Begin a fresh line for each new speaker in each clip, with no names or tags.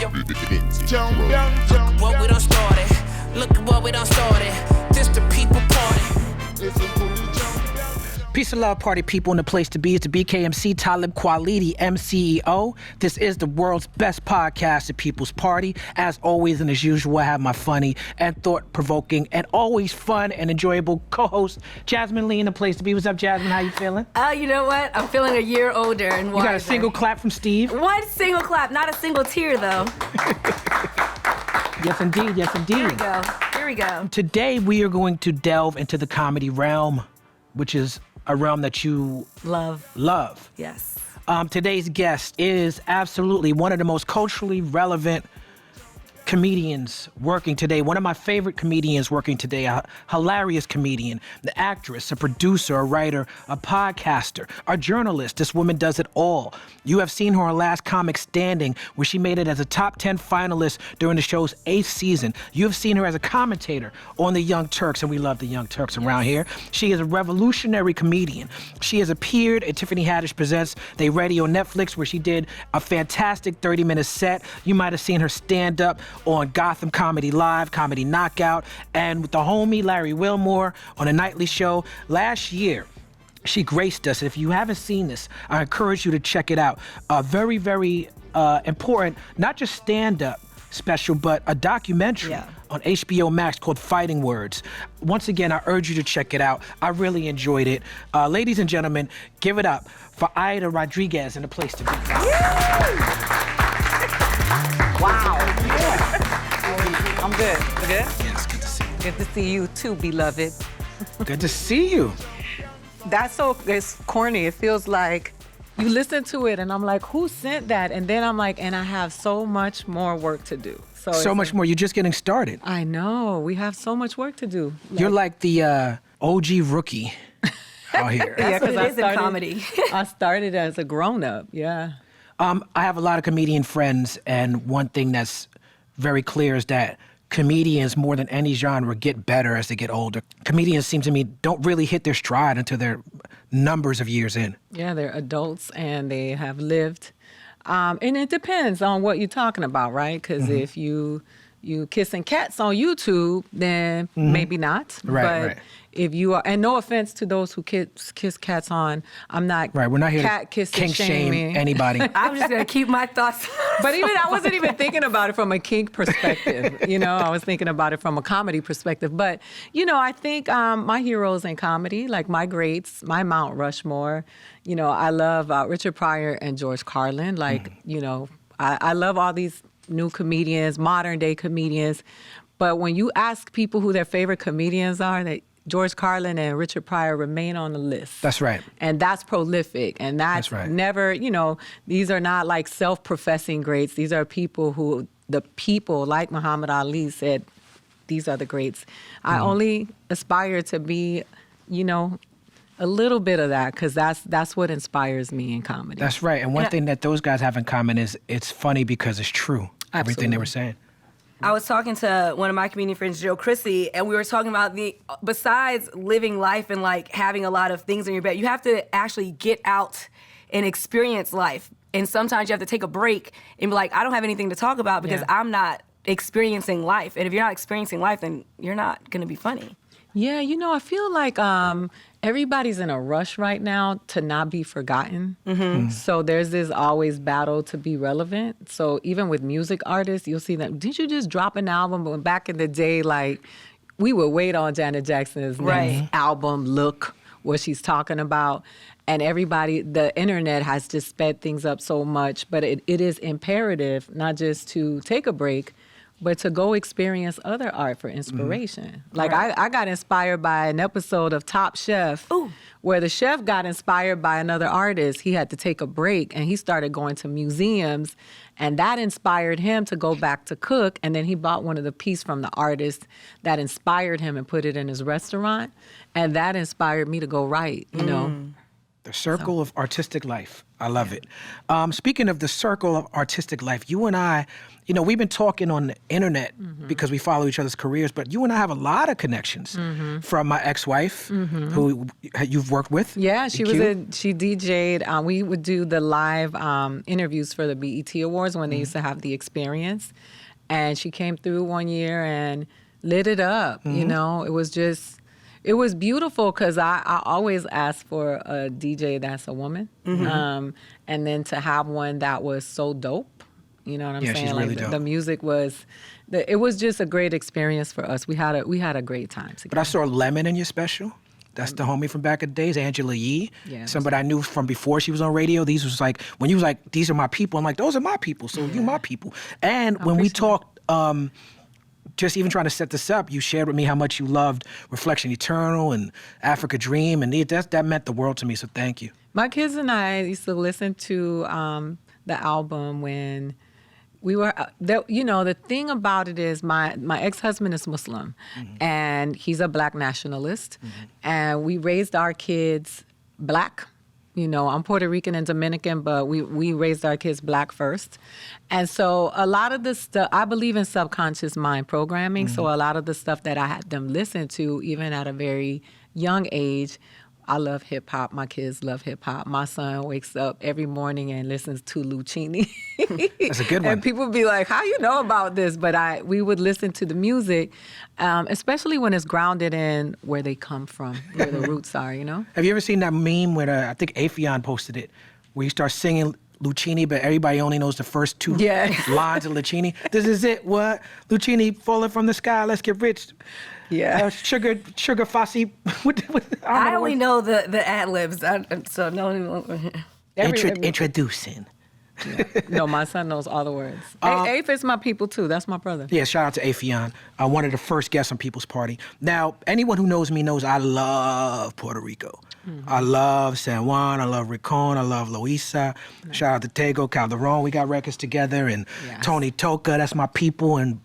What we done started. Look at what we done started. This the people party.
Peace and love, party people, and the place to be is the BKMC Talib Kweli, MCEO. This is the world's best podcast, The People's Party. As always and as usual, I have my funny and thought-provoking and always fun and enjoyable co-host, Jasmin Leigh, in the place to be. What's up, Jasmin? How you feeling?
You know what? I'm feeling a year older and wiser.
You got a single clap from Steve?
One single clap, not a single tear, though.
Yes, indeed. Yes, indeed.
Here we go.
Today, we are going to delve into the comedy realm, which is a realm that you love.
Yes.
Today's guest is absolutely one of the most culturally relevant comedians working today. One of my favorite comedians working today, a hilarious comedian, the actress, a producer, a writer, a podcaster, a journalist. This woman does it all. You have seen her on Last Comic Standing, where she made it as a top 10 finalist during the show's 8th season. You have seen her as a commentator on The Young Turks, and we love The Young Turks around here. She is a revolutionary comedian. She has appeared at Tiffany Haddish Presents They Ready on Netflix, where she did a fantastic 30-minute set. You might have seen her stand up on Gotham Comedy Live, Comedy Knockout, and with the homie Larry Wilmore on a nightly show. Last year, she graced us. If you haven't seen this, I encourage you to check it out. A very, very important, not just stand-up special, but a documentary on HBO Max called Fighting Words. Once again, I urge you to check it out. I really enjoyed it. Ladies and gentlemen, give it up for Aida Rodriguez in the place to be.
Wow. I'm good. You good?
Yes, good to see you.
Good to see you too, beloved.
Good to see you.
It's corny. It feels like you listen to it and I'm like, who sent that? And then I'm like, and I have so much more work to do.
So much more. You're just getting started.
I know. We have so much work to do.
You're like the OG rookie out here.
That's what it is in comedy.
I started as a grown-up, yeah.
I have a lot of comedian friends, and one thing that's very clear is that comedians, more than any genre, get better as they get older. Comedians, seem to me, don't really hit their stride until they're numbers of years in.
Yeah, they're adults and they have lived. And it depends on what you're talking about, right? Because if you kissing cats on YouTube, then maybe not.
Right.
If you are, and no offense to those who kiss cats on, I'm not.
Right, we're not here
cat
to
kissing
kink shame anybody.
I'm just gonna keep my thoughts.
But I wasn't even thinking about it from a kink perspective. I was thinking about it from a comedy perspective. But I think my heroes in comedy, like my greats, my Mount Rushmore. I love Richard Pryor and George Carlin. I love all these new comedians, modern day comedians. But when you ask people who their favorite comedians are, George Carlin and Richard Pryor remain on the list.
That's right.
And that's prolific. And that's
right.
Never, these are not like self-professing greats. These are people who, the people like Muhammad Ali said, these are the greats. I only aspire to be, a little bit of that, because that's what inspires me in comedy.
That's right. And one thing that those guys have in common is it's funny because it's true.
Absolutely.
Everything they were saying.
I was talking to one of my comedian friends, Joe Chrissy, and we were talking about besides living life and like having a lot of things in your bed, you have to actually get out and experience life. And sometimes you have to take a break and be like, I don't have anything to talk about because I'm not experiencing life. And if you're not experiencing life, then you're not going to be funny.
Yeah, I feel like everybody's in a rush right now to not be forgotten. So there's this always battle to be relevant. So even with music artists, you'll see them, didn't you just drop an album? But back in the day, like, we would wait on Janet Jackson's next album, Look, what she's talking about. And everybody, the internet has just sped things up so much. But it is imperative not just to take a break, but to go experience other art for inspiration. Like, I got inspired by an episode of Top Chef where the chef got inspired by another artist. He had to take a break, and he started going to museums, and that inspired him to go back to cook, and then he bought one of the pieces from the artist that inspired him and put it in his restaurant, and that inspired me to go write,
The circle of artistic life. I love it. Speaking of the circle of artistic life, you and I, we've been talking on the internet because we follow each other's careers, but you and I have a lot of connections from my ex-wife who you've worked with.
Yeah, she DJ'd. We would do the live interviews for the BET Awards when they used to have the experience. And she came through one year and lit it up. It was beautiful because I always ask for a DJ that's a woman. And then to have one that was so dope. You know what I'm saying?
She's really dope.
The music was, it was just a great experience for us. We had a great time together.
But I saw Lemon in your special. That's the homie from back in the days, Angela Yee.
Yeah,
somebody I knew from before she was on radio. These was like, when you was like, these are my people, I'm like, those are my people, so you my people. And when we talked, just even trying to set this up, you shared with me how much you loved Reflection Eternal and Africa Dream, and that meant the world to me, so thank you.
My kids and I used to listen to the album when we were, the thing about it is my ex-husband is Muslim, and he's a Black nationalist, and we raised our kids Black. I'm Puerto Rican and Dominican, but we raised our kids Black first. And so a lot of the stuff, I believe in subconscious mind programming, so a lot of the stuff that I had them listen to, even at a very young age, I love hip hop. My kids love hip hop. My son wakes up every morning and listens to Luchini.
That's a good one.
And people be like, "How you know about this?" But we would listen to the music, especially when it's grounded in where they come from, where the roots are.
Have you ever seen that meme where I think Afion posted it, where you start singing Luchini, but everybody only knows the first two lines of Luchini? This is it. What? Luchini falling from the sky. Let's get rich.
Yeah.
Sugar Fossey.
I only know the ad-libs, so no.
Introducing.
Yeah. No, my son knows all the words. Afe is my people too. That's my brother.
Yeah, shout out to Afion. One of the first guests on People's Party. Now, anyone who knows me knows I love Puerto Rico. I love San Juan. I love Rincon. I love Loíza. Shout out to Tego Calderon. We got records together. And Tony Toca, that's my people. And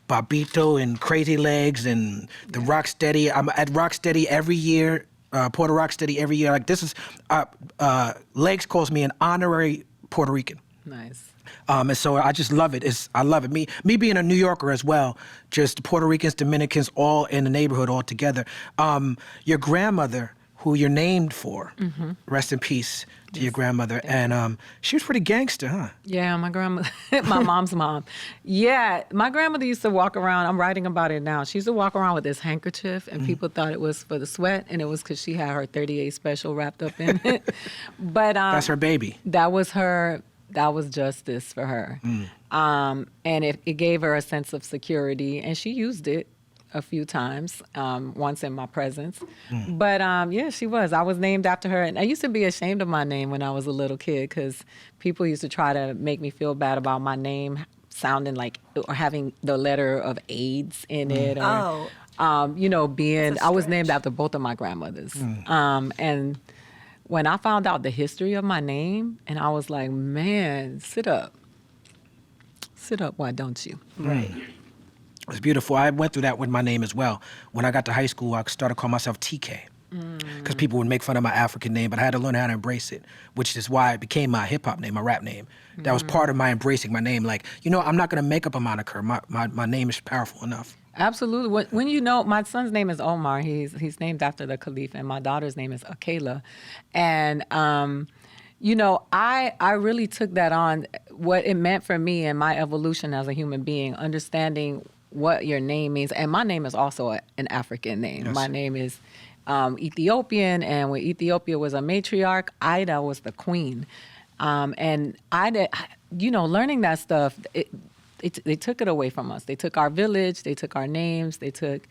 Babito and Crazy Legs and the Rocksteady. I'm at Rocksteady every year. Puerto Rocksteady every year. Like this is, Legs calls me an honorary Puerto Rican.
Nice.
And so I just love it. I love it. Me being a New Yorker as well, just Puerto Ricans, Dominicans, all in the neighborhood all together. Your grandmother, who you're named for, rest in peace to your grandmother. And she was pretty gangster, huh?
Yeah, my grandmother, my mom's mom. Yeah, my grandmother used to walk around, I'm writing about it now. She used to walk around with this handkerchief, and people thought it was for the sweat, and it was because she had her 38 special wrapped up in it. But
that's her baby.
That was justice for her. And it gave her a sense of security, and she used it a few times, once in my presence. But yeah, she was. I was named after her. And I used to be ashamed of my name when I was a little kid because people used to try to make me feel bad about my name sounding like, or having the letter of AIDS in it. Or, I was named after both of my grandmothers. And when I found out the history of my name, and I was like, man, sit up. Sit up, why don't you?
Right. It was beautiful. I went through that with my name as well. When I got to high school, I started calling myself TK because people would make fun of my African name, but I had to learn how to embrace it, which is why it became my hip-hop name, my rap name. That was part of my embracing my name. Like, I'm not going to make up a moniker. My name is powerful enough.
Absolutely. When my son's name is Omar. He's named after the Caliph, and my daughter's name is Akela. And, I really took that on, what it meant for me and my evolution as a human being, understanding what your name means. And my name is also an African name. Yes. My name is Ethiopian, and when Ethiopia was a matriarch, Aida was the queen. And Aida, learning that stuff, they took it away from us. They took our village, they took our names, they took,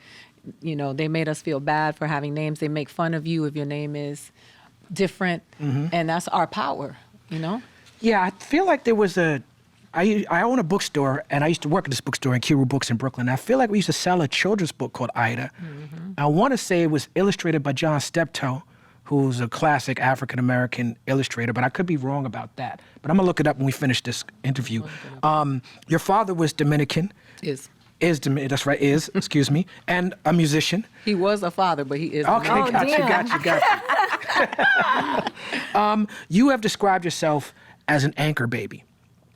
they made us feel bad for having names. They make fun of you if your name is different, and that's our power, Yeah, I feel like there was I own a bookstore, and I used to work at this bookstore in Kiru Books in Brooklyn. I feel like we used to sell a children's book called Aida. I want to say it was illustrated by John Steptoe, who's a classic African-American illustrator, but I could be wrong about that. But I'm going to look it up when we finish this interview. Your father was Dominican. That's right, excuse me, and a musician. He was a father, but he is.
Okay, gotcha. You have described yourself as an anchor baby.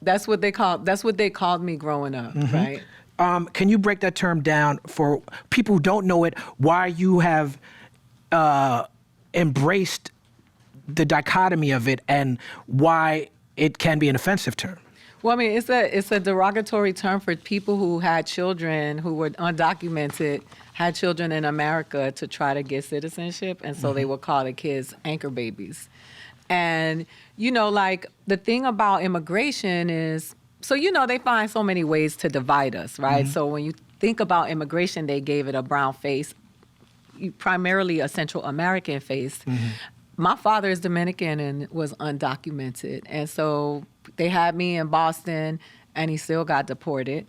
That's what they called me growing up, right?
Can you break that term down for people who don't know it, why you have embraced the dichotomy of it and why it can be an offensive term?
Well, I mean, it's a derogatory term for people who had children who were undocumented, had children in America to try to get citizenship, and so they would call the kids anchor babies. And, you know, like, the thing about immigration is, so, you know, they find so many ways to divide us, right? So when you think about immigration, they gave it a brown face, primarily a Central American face. My father is Dominican and was undocumented. And so they had me in Boston, and he still got deported.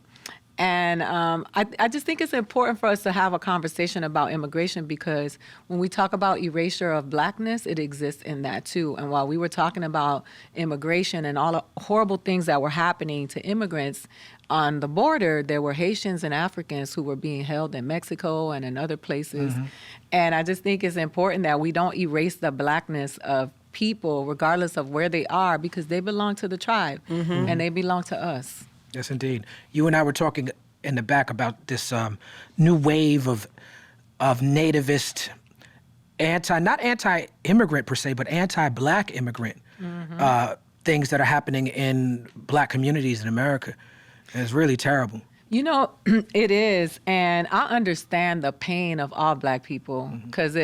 And I just think it's important for us to have a conversation about immigration, because when we talk about erasure of Blackness, it exists in that too. And while we were talking about immigration and all the horrible things that were happening to immigrants on the border, there were Haitians and Africans who were being held in Mexico and in other places. And I just think it's important that we don't erase the Blackness of people, regardless of where they are, because they belong to the tribe and they belong to us.
Yes, indeed. You and I were talking in the back about this new wave of nativist, not anti-immigrant per se, but anti-Black immigrant things that are happening in Black communities in America. And it's really terrible.
You know, it is, and I understand the pain of all Black people, because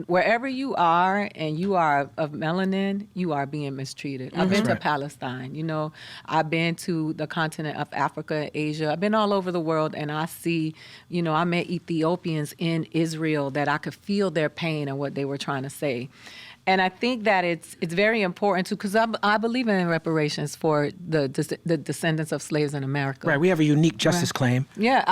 wherever you are and you are of melanin, you are being mistreated. I've been to Palestine, you know, I've been to the continent of Africa, Asia, I've been all over the world, and I see, you know, I met Ethiopians in Israel that I could feel their pain and what they were trying to say. And I think that it's very important too, because I believe in reparations for the descendants of slaves in America.
Right, we have a unique justice claim.
Yeah,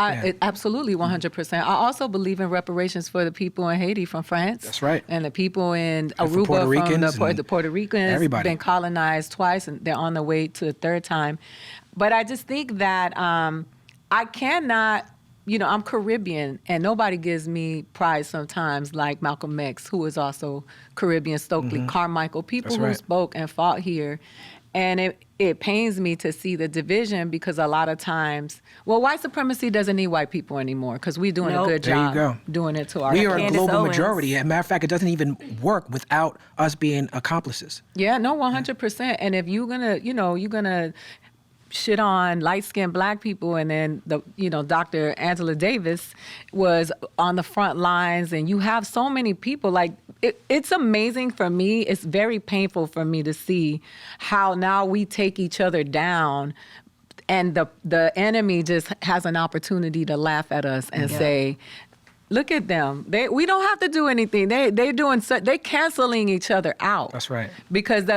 absolutely, 100%. I also believe in reparations for the people in Haiti from France.
That's right.
And the people in Aruba from the Puerto Ricans.
Everybody.
Been colonized twice, and they're on their way to the third time. But I just think that I cannot... You know, I'm Caribbean, and nobody gives me pride sometimes like Malcolm X, who is also Caribbean, Stokely, Carmichael, people who spoke and fought here. And it pains me to see the division, because a lot of times, well, white supremacy doesn't need white people anymore, because we're doing a good job doing it to our
We are a global majority. As a matter of fact, it doesn't even work without us being accomplices.
Yeah, no, 100%. And if you're gonna shit on light-skinned Black people, and then Dr. Angela Davis was on the front lines, and you have so many people, like, it's amazing for me. It's very painful for me to see how now we take each other down, and the enemy just has an opportunity to laugh at us and say, look at them. We don't have to do anything. They're canceling each other out.
That's right.
Because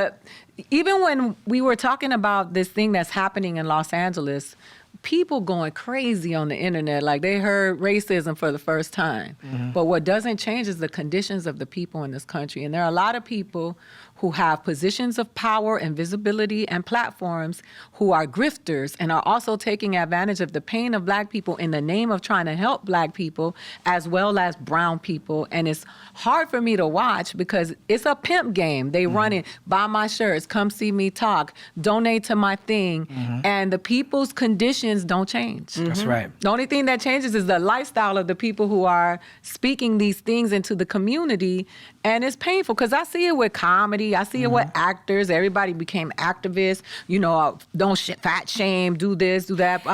even when we were talking about this thing that's happening in Los Angeles, people going crazy on the internet, like they heard racism for the first time. But what doesn't change is the conditions of the people in this country. And there are a lot of people who have positions of power and visibility and platforms who are grifters and are also taking advantage of the pain of Black people in the name of trying to help Black people as well as brown people. And it's hard for me to watch, because it's a pimp game. They run it, buy my shirts, come see me talk, donate to my thing, and the people's conditions don't change.
That's right.
The only thing that changes is the lifestyle of the people who are speaking these things into the community. And it's painful, because I see it with comedy. I see it with actors. Everybody became activists. You know, don't fat shame, do this, do that.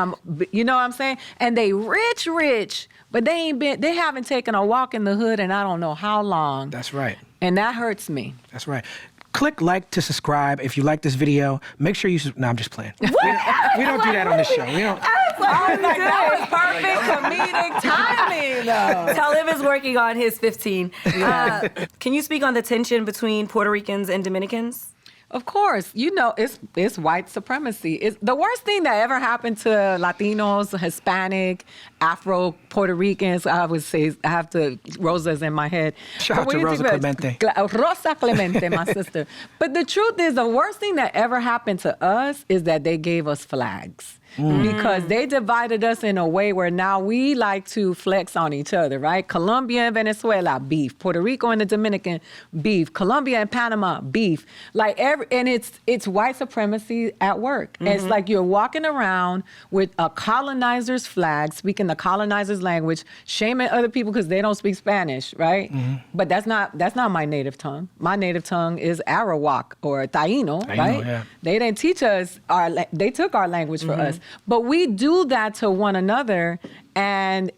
You know what I'm saying? And they rich, but they haven't taken a walk in the hood in I don't know how long.
That's right.
And that hurts me.
That's right. Click like to subscribe if you like this video. Make sure you... No, I'm just playing. We don't do that on this show. We don't...
That was perfect comedic timing, though. Talib is working on his 15. Can you speak on the tension between Puerto Ricans and Dominicans?
Of course, you know, it's white supremacy. It's the worst thing that ever happened to Latinos, Hispanic, Afro, Puerto Ricans. I would say, I have to, Rosa's in my head.
Shout out to Rosa Clemente.
Rosa Clemente, my sister. But the truth is, the worst thing that ever happened to us is that they gave us flags. because they divided us in a way where now we like to flex on each other, right? Colombia and Venezuela, beef. Puerto Rico and the Dominican, beef. Colombia and Panama, beef. Like and it's white supremacy at work. It's like you're walking around with a colonizer's flag, speaking the colonizer's language, shaming other people because they don't speak Spanish, right? But that's not my native tongue. My native tongue is Arawak or Taino, right?
Yeah.
They didn't teach us they took our language for us. But we do that to one another, and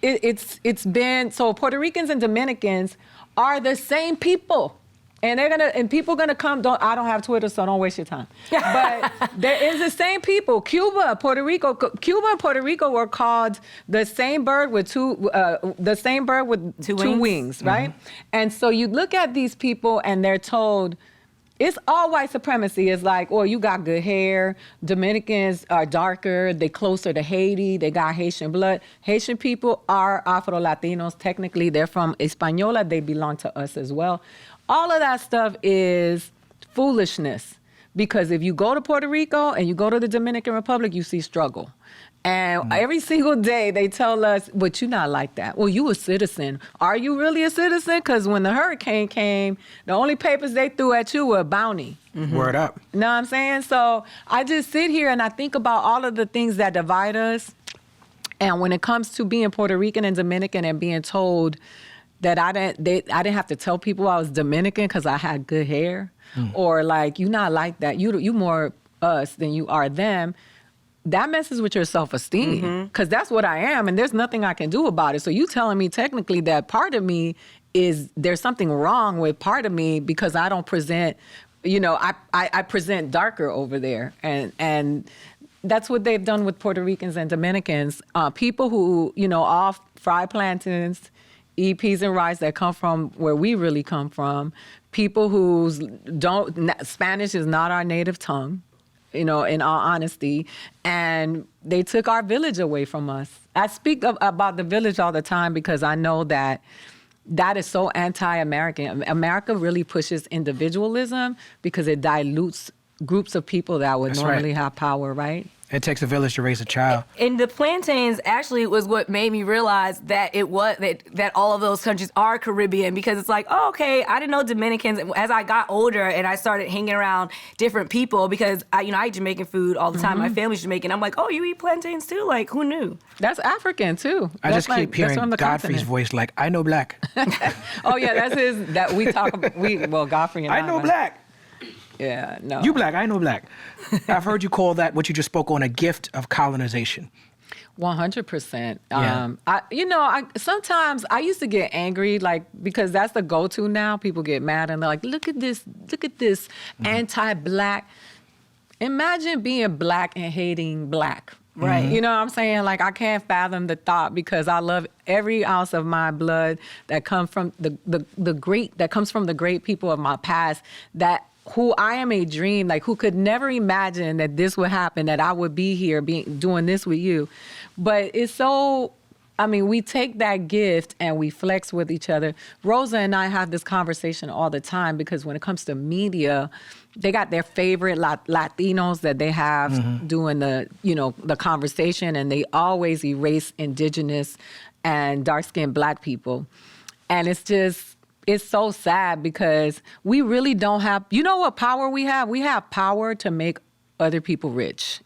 it's been so Puerto Ricans and Dominicans are the same people. And people gonna come. I don't have Twitter, so don't waste your time. But there is the same people. Cuba and Puerto Rico were called the same bird with two wings, right? And so you look at these people, and they're told it's all white supremacy. It's like, oh, you got good hair. Dominicans are darker. They closer to Haiti. They got Haitian blood. Haitian people are Afro-Latinos. Technically, they're from Hispaniola. They belong to us as well. All of that stuff is foolishness, because if you go to Puerto Rico and you go to the Dominican Republic, you see struggle. And every single day they tell us, but you're not like that. Well, you a citizen. Are you really a citizen? Because when the hurricane came, the only papers they threw at you were a bounty.
Word up.
You know what I'm saying? So I just sit here and I think about all of the things that divide us. And when it comes to being Puerto Rican and Dominican and being told that I didn't have to tell people I was Dominican because I had good hair, or like, you not like that. You more us than you are them. That messes with your self-esteem, because that's what I am, and there's nothing I can do about it. So you telling me technically that part of me there's something wrong with part of me because I don't present, I present darker over there, and that's what they've done with Puerto Ricans and Dominicans. People who, all fried plantains, eat peas and rice that come from where we really come from. People Spanish is not our native tongue, in all honesty. And they took our village away from us. I speak about the village all the time because I know that is so anti-American. America really pushes individualism because it dilutes groups of people that would normally have power, right?
It takes a village to raise a child.
And the plantains actually was what made me realize that that all of those countries are Caribbean, because it's like, oh, okay, I didn't know Dominicans. As I got older and I started hanging around different people, because I eat Jamaican food all the time. My family's Jamaican. I'm like, oh, you eat plantains too? Like, who knew?
That's African too.
I just keep hearing Godfrey's voice, like, I know black.
Oh yeah, that's his. That we talk about. Godfrey and
I know black.
Yeah, no.
You black, I know black. I've heard you call that, what you just spoke on, a gift of colonization.
100%.
Yeah.
Sometimes I used to get angry, like, because that's the go-to now. People get mad and they're like, look at this anti-black. Imagine being black and hating black. Right. You know what I'm saying? Like, I can't fathom the thought, because I love every ounce of my blood that comes from the great people of my past, who I am a dream, like, who could never imagine that this would happen, that I would be here doing this with you. But it's so, we take that gift and we flex with each other. Rosa and I have this conversation all the time, because when it comes to media, they got their favorite Latinos that they have doing the conversation, and they always erase indigenous and dark-skinned black people. And it's so sad, because we really don't have, what power we have? We have power to make other people rich.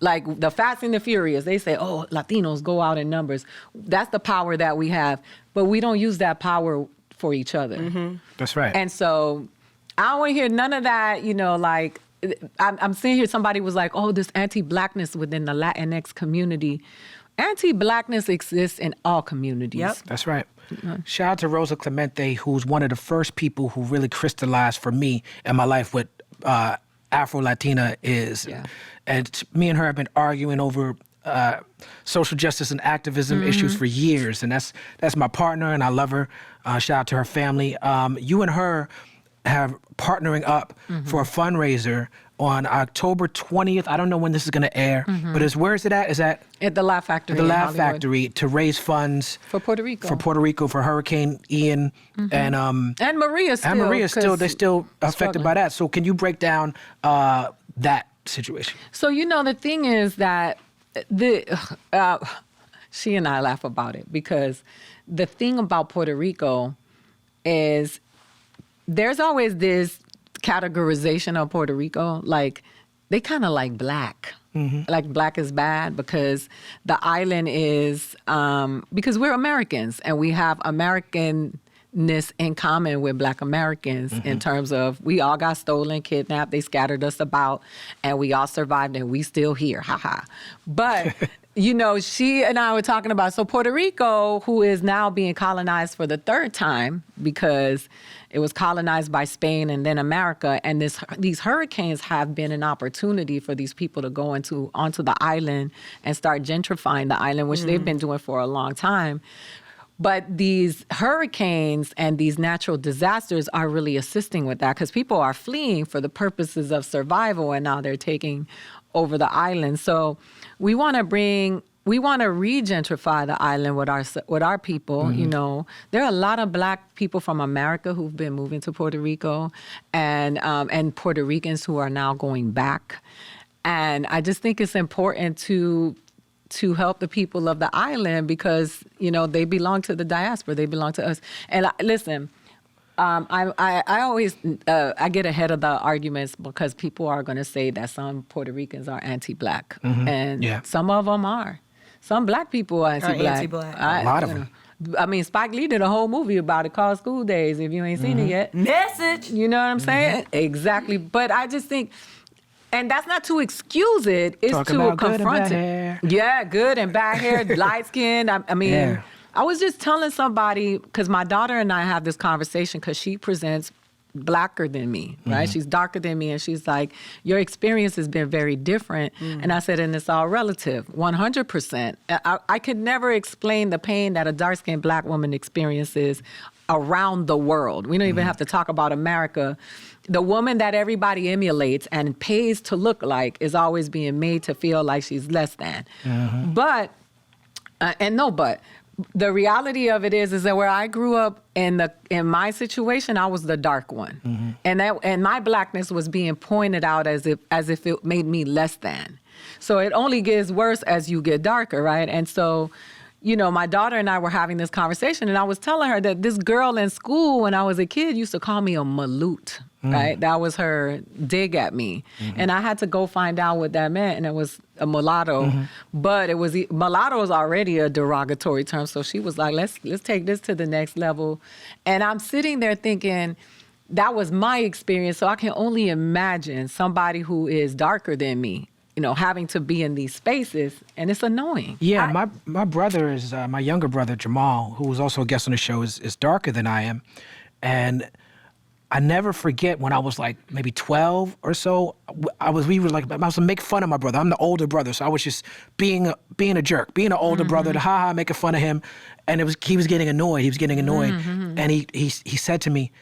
Like the Fast and the Furious, they say, oh, Latinos go out in numbers. That's the power that we have. But we don't use that power for each other.
That's right.
And so I don't want to hear none of that, like, I'm seeing here somebody was like, oh, this anti-Blackness within the Latinx community. Anti-Blackness exists in all communities.
Yep.
That's right. Shout out to Rosa Clemente, who's one of the first people who really crystallized for me in my life what Afro-Latina is.
Yeah.
And me and her have been arguing over social justice and activism issues for years. And that's my partner, and I love her. Shout out to her family. You and her have partnering up for a fundraiser on October 20th. I don't know when this is going to air, but where is it at? Is that
at the Laugh Factory?
The Laugh Factory, to raise funds
for Puerto Rico.
For Hurricane Ian and
Maria still.
They're still affected by that. So can you break down that situation?
So, the thing is that she and I laugh about it because the thing about Puerto Rico is there's always this categorization of Puerto Rico. Like, they kind of like black. Like black is bad because the island is, because we're Americans and we have Americanness in common with Black Americans in terms of we all got stolen, kidnapped, they scattered us about, and we all survived and we still here, haha. But, she and I were talking about, so Puerto Rico, who is now being colonized for the third time because it was colonized by Spain and then America, and these hurricanes have been an opportunity for these people to go onto the island and start gentrifying the island, which they've been doing for a long time. But these hurricanes and these natural disasters are really assisting with that because people are fleeing for the purposes of survival, and now they're taking over the island. So we want to re-gentrify the island with our people. There are a lot of Black people from America who've been moving to Puerto Rico, and Puerto Ricans who are now going back. And I just think it's important to help the people of the island because they belong to the diaspora. They belong to us. And listen. I always I get ahead of the arguments because people are going to say that some Puerto Ricans are anti-Black, and some of them are. Some Black people are anti-Black.
A lot of them.
I mean, Spike Lee did a whole movie about it called School Days. If you ain't seen it yet,
message.
You know what I'm saying? Exactly. But I just think. And that's not to excuse it. It's
Talking
to
about
confront
good and bad
it.
hair.
Yeah, good and bad hair, light skin. I mean, I was just telling somebody, because my daughter and I have this conversation because she presents Blacker than me, right? She's darker than me. And she's like, your experience has been very different. And I said, and it's all relative, 100%. I could never explain the pain that a dark-skinned Black woman experiences around the world. We don't even have to talk about America. The woman that everybody emulates and pays to look like is always being made to feel like she's less than. But the reality of it is that where I grew up in my situation, I was the dark one, and my Blackness was being pointed out as if it made me less than. So it only gets worse as you get darker, right? And so, my daughter and I were having this conversation, and I was telling her that this girl in school when I was a kid used to call me a maloot, right? That was her dig at me. And I had to go find out what that meant, and it was a mulatto. But mulatto is already a derogatory term, so she was like, let's take this to the next level. And I'm sitting there thinking, that was my experience, so I can only imagine somebody who is darker than me, having to be in these spaces, and it's annoying.
Yeah, my brother is, my younger brother, Jamal, who was also a guest on the show, is darker than I am. And I never forget when I was like maybe 12 or so, I was making fun of my brother. I'm the older brother, so I was just being a jerk, being an older brother, making fun of him. And he was getting annoyed. And he said to me,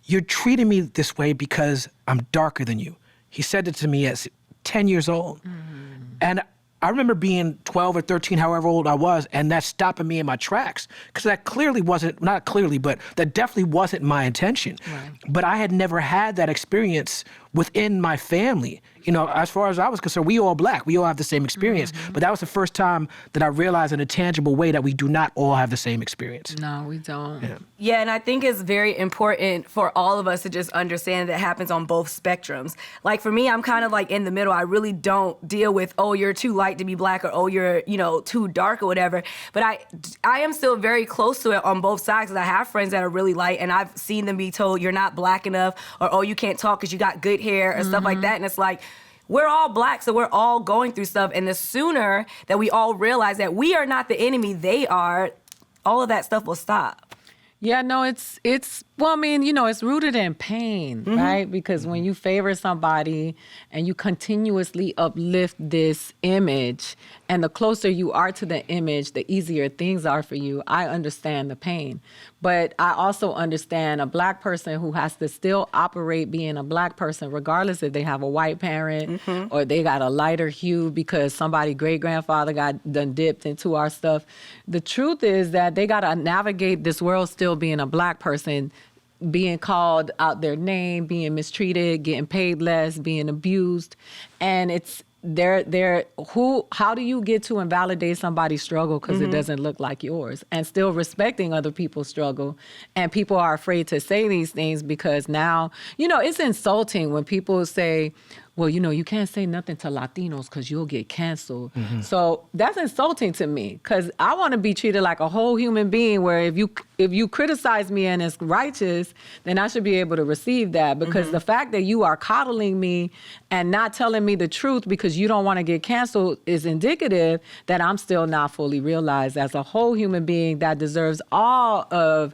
"You're treating me this way because I'm darker than you." He said it to me as 10 years old. And I remember being 12 or 13, however old I was, and that stopping me in my tracks. Because that clearly wasn't, not clearly, but that definitely wasn't my intention. Right. But I had never had that experience within my family. As far as I was concerned, we all Black. We all have the same experience. But that was the first time that I realized in a tangible way that we do not all have the same experience.
No, we don't.
Yeah, and I think it's very important for all of us to just understand that it happens on both spectrums. Like for me, I'm kind of like in the middle. I really don't deal with, oh, you're too light to be Black, or oh, you're, too dark or whatever. But I am still very close to it on both sides, because I have friends that are really light, and I've seen them be told you're not Black enough, or oh, you can't talk because you got good hair, or stuff like that. And it's like, we're all Black, so we're all going through stuff. And the sooner that we all realize that we are not the enemy, they are, all of that stuff will stop.
Yeah, no, it's rooted in pain, right? Because when you favor somebody and you continuously uplift this image, and the closer you are to the image, the easier things are for you. I understand the pain. But I also understand a Black person who has to still operate being a Black person, regardless if they have a white parent or they got a lighter hue because somebody great-grandfather got done dipped into our stuff. The truth is that they got to navigate this world still being a Black person being called out their name, being mistreated, getting paid less, being abused. And it's how do you get to invalidate somebody's struggle because it doesn't look like yours, and still respecting other people's struggle? And people are afraid to say these things because now, it's insulting when people say, well, you can't say nothing to Latinos because you'll get canceled. So that's insulting to me because I want to be treated like a whole human being, where if you criticize me and it's righteous, then I should be able to receive that. Because the fact that you are coddling me and not telling me the truth because you don't want to get canceled is indicative that I'm still not fully realized as a whole human being that deserves all of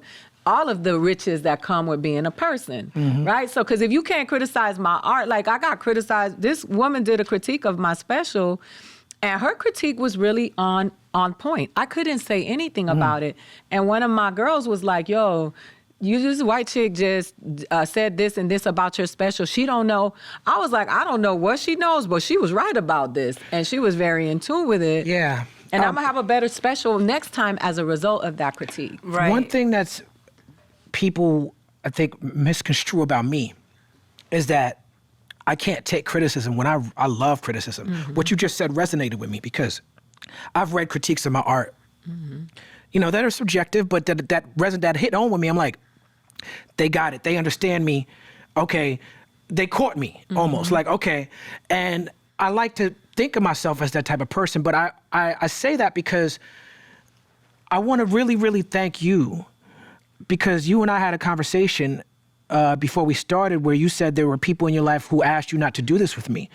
the riches that come with being a person, right? So, because if you can't criticize my art, like I got criticized, this woman did a critique of my special, and her critique was really on point. I couldn't say anything about it. And one of my girls was like, yo, this white chick just said this and this about your special. She don't know. I was like, I don't know what she knows, but she was right about this. And she was very in tune with it.
Yeah.
And I'm going to have a better special next time as a result of that critique.
Right.
One thing that's people, I think, misconstrue about me is that I can't take criticism when I love criticism. What you just said resonated with me because I've read critiques of my art, that are subjective, but that hit home with me. I'm like, they got it. They understand me. Okay. They caught me almost like, okay. And I like to think of myself as that type of person, but I say that because I want to really, really thank you, because you and I had a conversation before we started where you said there were people in your life who asked you not to do this with me.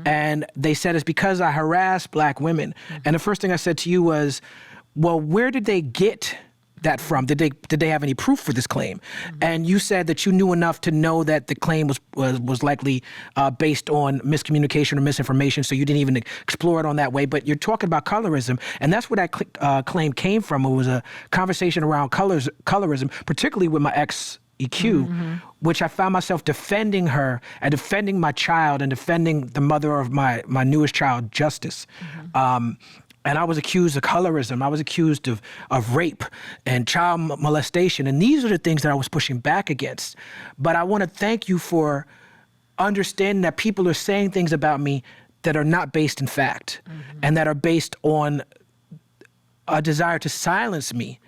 And they said it's because I harass Black women. And the first thing I said to you was, well, where did they get that from? Did they have any proof for this claim? And you said that you knew enough to know that the claim was likely based on miscommunication or misinformation, so you didn't even explore it on that way. But you're talking about colorism, and that's where that claim came from. It was a conversation around colorism, particularly with my ex EQ, which I found myself defending her and defending my child and defending the mother of my newest child, Justice. And I was accused of colorism. I was accused of rape and child molestation. And these are the things that I was pushing back against. But I want to thank you for understanding that people are saying things about me that are not based in fact and that are based on a desire to silence me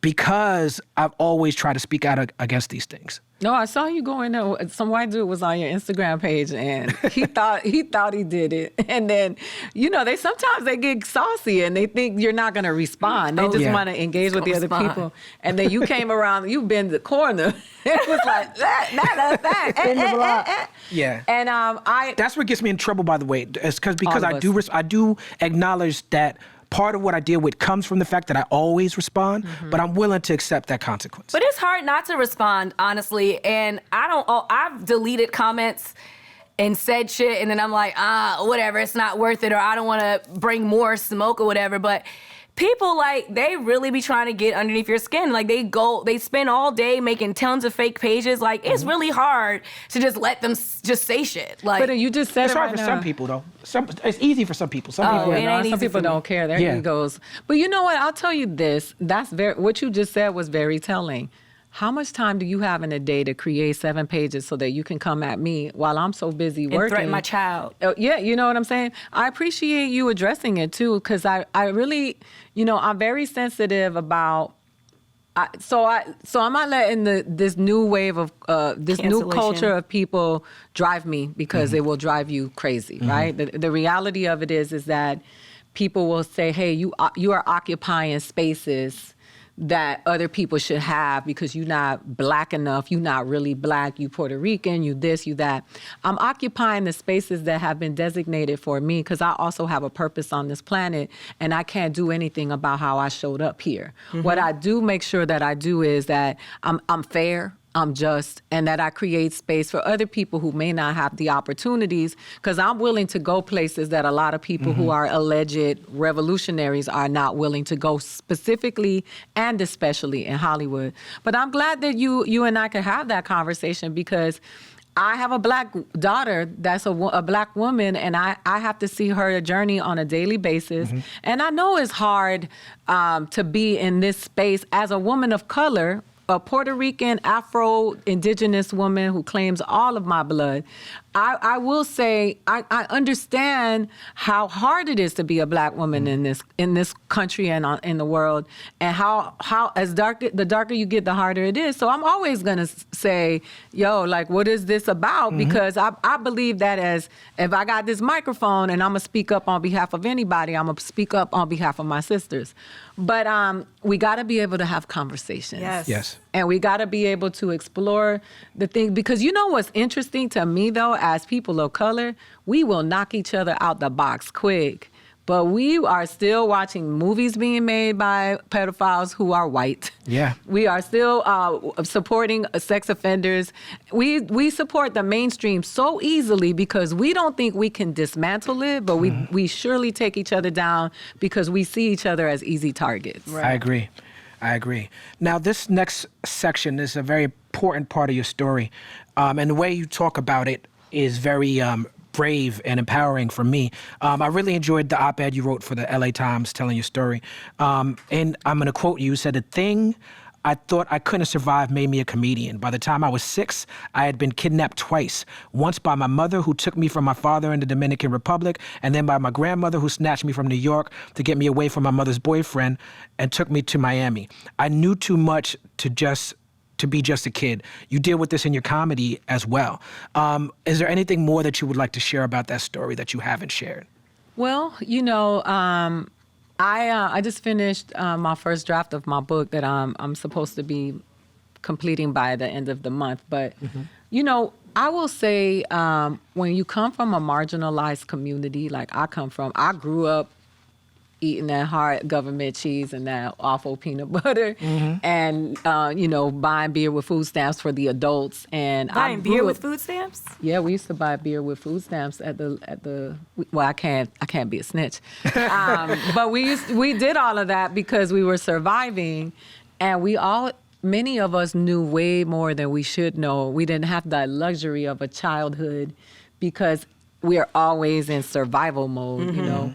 because I've always tried to speak out against these things.
No, I saw you going there. Some white dude was on your Instagram page, and he thought he did it. And then, they sometimes get saucy and they think you're not going to respond. They just want to engage with the other people. And then you came around, you bend the corner. It was like that.
Yeah.
And
that's what gets me in trouble, by the way. It's because I do acknowledge that part of what I deal with comes from the fact that I always respond, but I'm willing to accept that consequence.
But it's hard not to respond, honestly. And I've deleted comments and said shit, and then I'm like, whatever, it's not worth it, or I don't want to bring more smoke or whatever. But people, they really be trying to get underneath your skin. They spend all day making tons of fake pages. It's really hard to just let them just say shit.
But you just said
it's hard
right
for
now.
some people, though. It's easy for some people. Some
people don't care. Their egos. But you know what? I'll tell you this. What you just said was very telling. How much time do you have in a day to create 7 pages so that you can come at me while I'm so busy working?
And threaten my child.
Yeah, you know what I'm saying? I appreciate you addressing it too, because I really, I'm very sensitive about. So I'm not letting this new wave of this new culture of people drive me, because it will drive you crazy, right? The reality of it is that people will say, hey, you are occupying spaces that other people should have because you're not Black enough, you're not really Black, you Puerto Rican, you this, you that. I'm occupying the spaces that have been designated for me because I also have a purpose on this planet, and I can't do anything about how I showed up here. What I do make sure that I do is that I'm fair, I'm just, and that I create space for other people who may not have the opportunities, because I'm willing to go places that a lot of people who are alleged revolutionaries are not willing to go, specifically and especially in Hollywood. But I'm glad that you and I can have that conversation, because I have a Black daughter that's a Black woman, and I have to see her journey on a daily basis. And I know it's hard to be in this space as a woman of color, a Puerto Rican, Afro-Indigenous woman who claims all of my blood, I will say I understand how hard it is to be a Black woman in this country and in the world, and how the darker you get, the harder it is. So I'm always gonna say, yo, like, what is this about? Because I believe that as if I got this microphone and I'm gonna speak up on behalf of anybody, I'm gonna speak up on behalf of my sisters. But we gotta be able to have conversations.
Yes.
And we got to be able to explore the thing. Because you know what's interesting to me, though, as people of color, we will knock each other out the box quick. But we are still watching movies being made by pedophiles who are white.
Yeah.
We are still supporting sex offenders. We support the mainstream so easily because we don't think we can dismantle it, but we surely take each other down because we see each other as easy targets.
Right. I agree. Now, this next section is a very important part of your story. And the way you talk about it is very brave and empowering for me. I really enjoyed the op-ed you wrote for the LA Times telling your story. And I'm going to quote you. You said, "The thing I thought I couldn't survive made me a comedian. By the time I was 6, I had been kidnapped twice. Once by my mother, who took me from my father in the Dominican Republic, and then by my grandmother, who snatched me from New York to get me away from my mother's boyfriend and took me to Miami. I knew too much to be just a kid." You deal with this in your comedy as well. Is there anything more that you would like to share about that story that you haven't shared?
Well, you know, I just finished my first draft of my book that I'm supposed to be completing by the end of the month. But, you know, I will say when you come from a marginalized community like I come from, I grew up eating that hard government cheese and that awful peanut butter and, you know, buying beer with food stamps for the adults. And
buying beer with food stamps?
Yeah, we used to buy beer with food stamps at the well, I can't be a snitch. But we did all of that because we were surviving, and many of us knew way more than we should know. We didn't have the luxury of a childhood because we're always in survival mode, you know.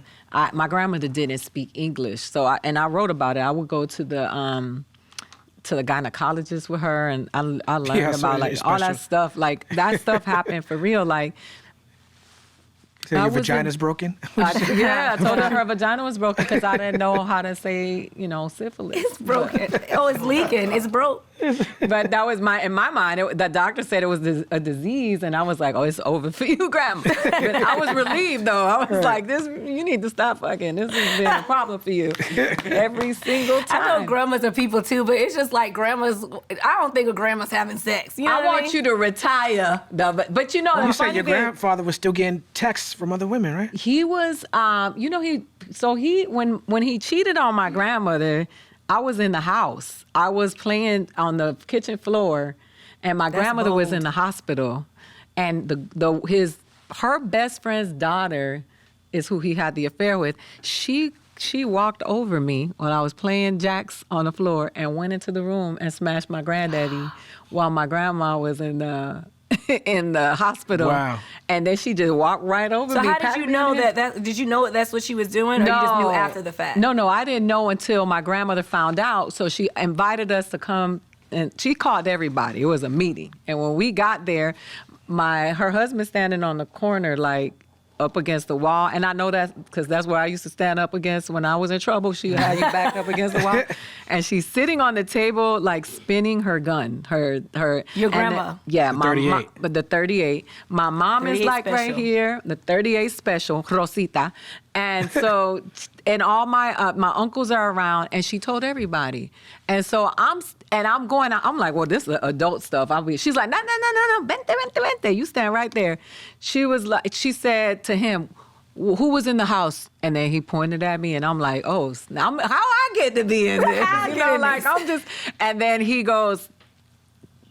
My grandmother didn't speak English, so I wrote about it. I would go to the gynecologist with her, and I learned about like all that stuff. Like that stuff happened for real. Like,
so your vagina's broken?
I told her vagina was broken because I didn't know how to say, you know, syphilis.
It's broken. It's leaking. It's broke.
But that was in my mind, the doctor said it was a disease, and I was like, oh, it's over for you, Grandma. But I was relieved, though. I was like, you need to stop fucking. This has been a problem for you every single time.
I know grandmas are people, too, but it's just like grandmas, I don't think of grandmas having sex. You know
I want you to retire, but you know.
You said your grandfather was still getting texts from other women, right?
He was, you know, when he cheated on my grandmother, I was in the house. I was playing on the kitchen floor, and my grandmother was in the hospital. And her best friend's daughter is who he had the affair with. She walked over me while I was playing jacks on the floor and went into the room and smashed my granddaddy while my grandma was in the hospital.
Wow.
And then she just walked right over me.
So how did you know did you know that's what she was doing, or you just knew after the fact?
No, I didn't know until my grandmother found out. So she invited us to come, and she called everybody. It was a meeting. And when we got there, her husband standing on the corner, like, up against the wall. And I know that because that's where I used to stand up against when I was in trouble. She had you back up against the wall. And she's sitting on the table, like spinning her gun.
Your grandma.
The 38. My mom is like
special.
right here, the 38 special, Rosita. And so, and all my uncles are around, and she told everybody. And so I'm like, well, this is adult stuff. She's like, no, vente, you stand right there. She said to him, who was in the house? And then he pointed at me, and I'm like, oh, how I get to be in this? And then he goes,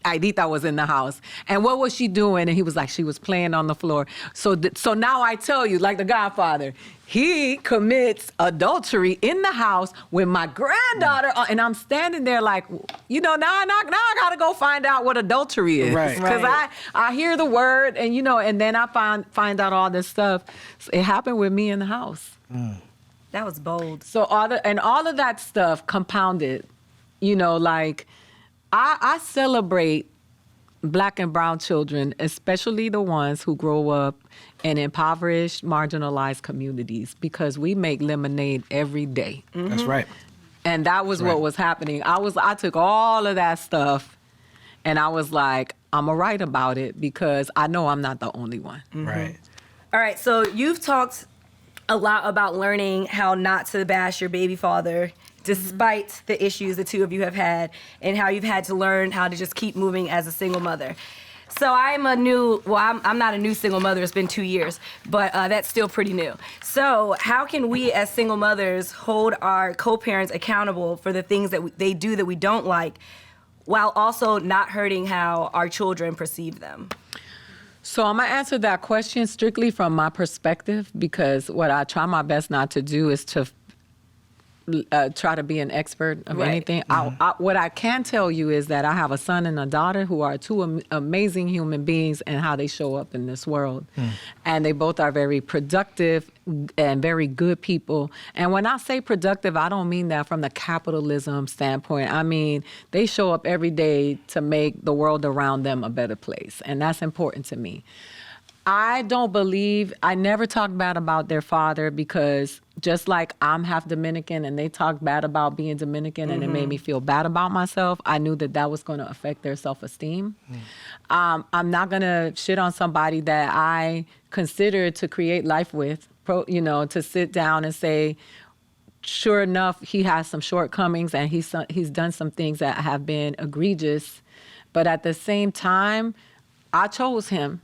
Aidita was in the house. And what was she doing? And he was like, she was playing on the floor. So now I tell you, like the Godfather, he commits adultery in the house with my granddaughter. And I'm standing there like, you know, now I got to go find out what adultery is.
Right.
Because I hear the word and, you know, and then I find out all this stuff. So it happened with me in the house.
That was bold.
So all of that stuff compounded, you know, like, I celebrate Black and brown children, especially the ones who grow up in impoverished, marginalized communities, because we make lemonade every day.
Mm-hmm. That's right.
And that was what was happening. I took all of that stuff and I was like, I'm gonna write about it because I know I'm not the only one.
Mm-hmm. Right.
All right, so you've talked a lot about learning how not to bash your baby father, despite the issues the two of you have had, and how you've had to learn how to just keep moving as a single mother. So I'm not a new single mother, it's been 2 years, but that's still pretty new. So how can we as single mothers hold our co-parents accountable for the things that they do that we don't like, while also not hurting how our children perceive them?
So I'm gonna answer that question strictly from my perspective, because what I try my best not to do is to try to be an expert of anything. What I can tell you is that I have a son and a daughter who are two amazing human beings and how they show up in this world. And they both are very productive and very good people. And when I say productive, I don't mean that from the capitalism standpoint. I mean, they show up every day to make the world around them a better place. And that's important to me. I never talk bad about their father, because just like I'm half Dominican and they talked bad about being Dominican and it made me feel bad about myself, I knew that was going to affect their self-esteem. I'm not going to shit on somebody that I consider to create life with, to sit down and say, sure enough, he has some shortcomings and he's done some things that have been egregious. But at the same time, I chose him.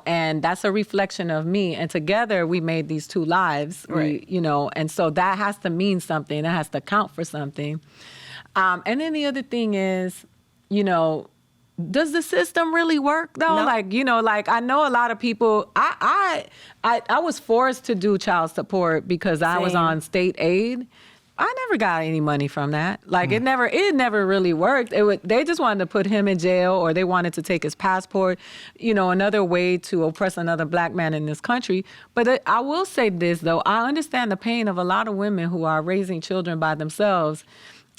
And that's a reflection of me. And together we made these two lives, right? And so that has to mean something. That has to count for something. And then the other thing is, does the system really work though? No. I know a lot of people, I was forced to do child support because I was on state aid. I never got any money from that. It never really worked. They just wanted to put him in jail, or they wanted to take his passport, another way to oppress another Black man in this country. But I will say this though, I understand the pain of a lot of women who are raising children by themselves.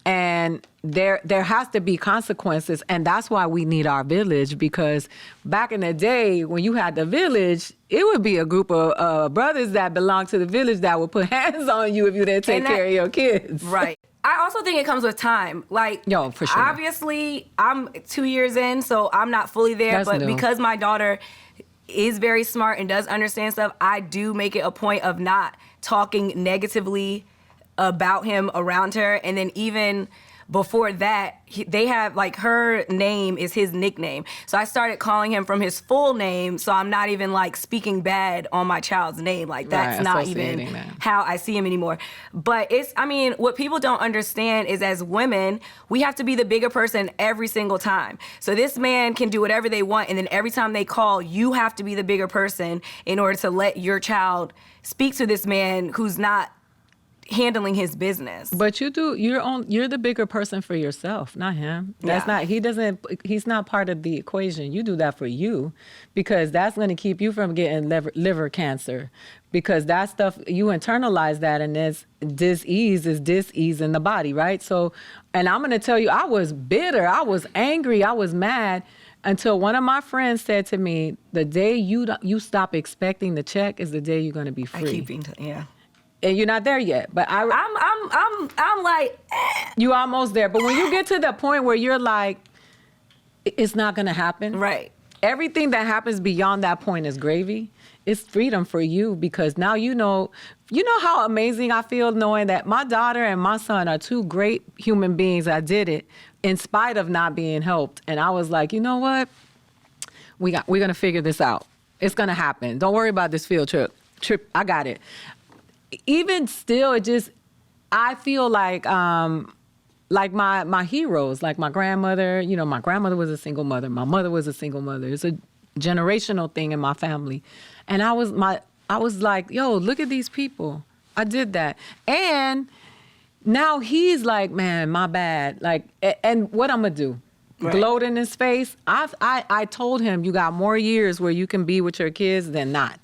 And there has to be consequences, and that's why we need our village, because back in the day when you had the village, it would be a group of brothers that belonged to the village that would put hands on you if you didn't take care of your kids.
Right. I also think it comes with time.
For sure.
Obviously, I'm 2 years in, so I'm not fully there, but because my daughter is very smart and does understand stuff, I do make it a point of not talking negatively about him around her. And then even before that, they have, her name is his nickname. So I started calling him from his full name, so I'm not even, speaking bad on my child's name. That's not even how I see him anymore. But what people don't understand is, as women, we have to be the bigger person every single time. So this man can do whatever they want, and then every time they call, you have to be the bigger person in order to let your child speak to this man who's not handling his business.
But you're the bigger person for yourself, not him. He's not part of the equation. You do that for you, because that's going to keep you from getting liver cancer, because that stuff, you internalize that, and there's dis-ease in the body, right? So, and I'm going to tell you, I was bitter, I was angry, I was mad, until one of my friends said to me, the day you stop expecting the check is the day you're going to be free. And you're not there yet, but I'm like, you almost there. But when you get to the point where you're like, it's not gonna happen.
Right.
Everything that happens beyond that point is gravy. It's freedom for you, because now you know how amazing I feel knowing that my daughter and my son are two great human beings that did it in spite of not being helped. And I was like, you know what? We're gonna figure this out. It's gonna happen. Don't worry about this field trip. I got it. Even still, I feel like my heroes, like my grandmother. My grandmother was a single mother. My mother was a single mother. It's a generational thing in my family. And I was like, yo, look at these people. I did that. And now he's like, man, my bad. And what I'm gonna do? Right. Gloat in his face? I told him, you got more years where you can be with your kids than not.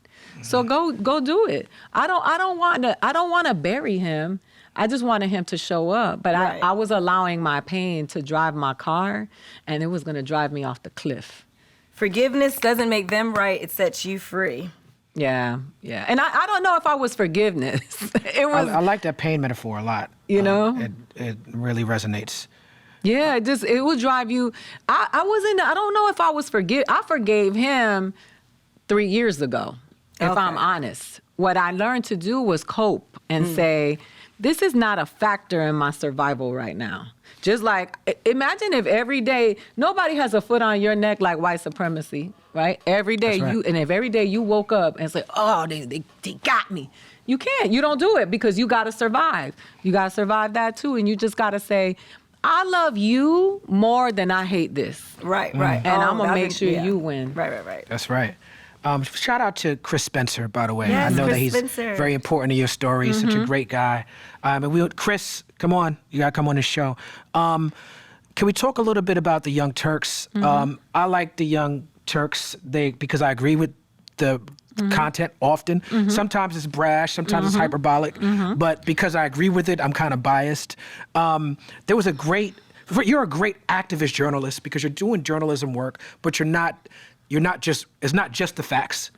So go do it. I don't want to bury him. I just wanted him to show up. But
Right.
I was allowing my pain to drive my car, and it was going to drive me off the cliff.
Forgiveness doesn't make them right. It sets you free.
Yeah, yeah. And I don't know if I was forgiveness. It was,
I like that pain metaphor a lot.
You know?
It really resonates.
yeah, it would drive you. I don't know if I was I forgave him 3 years ago, if
Okay.
I'm honest. What I learned to do was cope and say, this is not a factor in my survival right now. Just like, imagine if every day, nobody has a foot on your neck like white supremacy, right? Every day
That's right.
and if every day you woke up and say, oh, they got me. You can't. You don't do it because you got to survive. You got to survive that too. And you just got to say, I love you more than I hate this.
Right, right.
And
Oh,
I'm going to
that's
make sure
yeah.
you win.
Right.
That's right. Shout out to Chris Spencer, by the way.
Yes,
I know
Chris
that he's
Spencer.
very important to your story. He's such a great guy. And Chris, come on. You got to come on the show. Can we talk a little bit about the Young Turks? I like the Young Turks because I agree with the content often. Sometimes it's brash, sometimes it's hyperbolic, but because I agree with it, I'm kind of biased. You're a great activist journalist because you're doing journalism work, but it's not just the facts.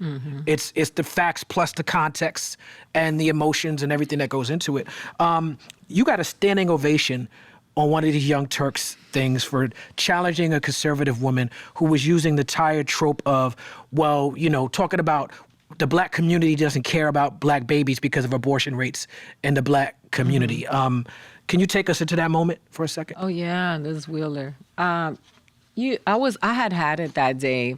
It's the facts plus the context and the emotions and everything that goes into it. You got a standing ovation on one of these Young Turks things for challenging a conservative woman who was using the tired trope of, talking about the black community doesn't care about black babies because of abortion rates in the black community. Can you take us into that moment for a second?
Oh yeah, this is Wheeler. I had it that day.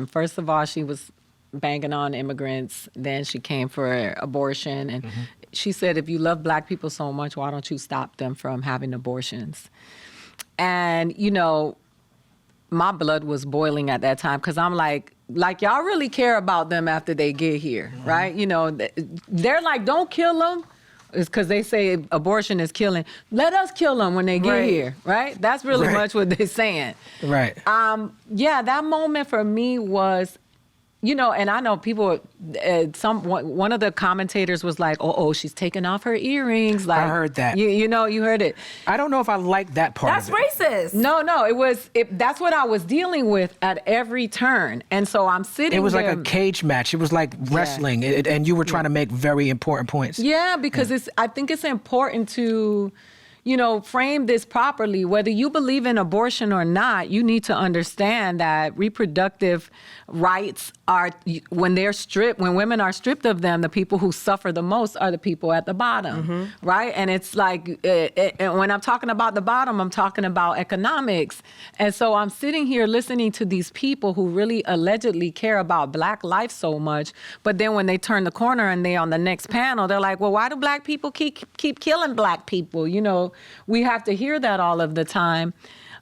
First of all, she was banging on immigrants. Then she came for abortion, and she said, "If you love black people so much, why don't you stop them from having abortions?" And my blood was boiling at that time because I'm like y'all really care about them after they get here, right? They're like, don't kill them. It's because they say abortion is killing. Let us kill them when they get here, right? That's really much what they're saying.
Right.
That moment for me was, and I know people, one of the commentators was like, oh, she's taking off her earrings. Like,
I heard that.
You heard it.
I don't know if I like that part
That's
of it.
racist.
No, that's what I was dealing with at every turn. And so I'm sitting there.
It was like a cage match. It was like wrestling, and you were trying to make very important points.
Yeah, because I think it's important to, frame this properly. Whether you believe in abortion or not, you need to understand that reproductive rights are, when women are stripped of them, the people who suffer the most are the people at the bottom, right? And it's like, when I'm talking about the bottom, I'm talking about economics. And so I'm sitting here listening to these people who really allegedly care about black life so much, but then when they turn the corner and they're on the next panel, they're like, well, why do black people keep killing black people? We have to hear that all of the time.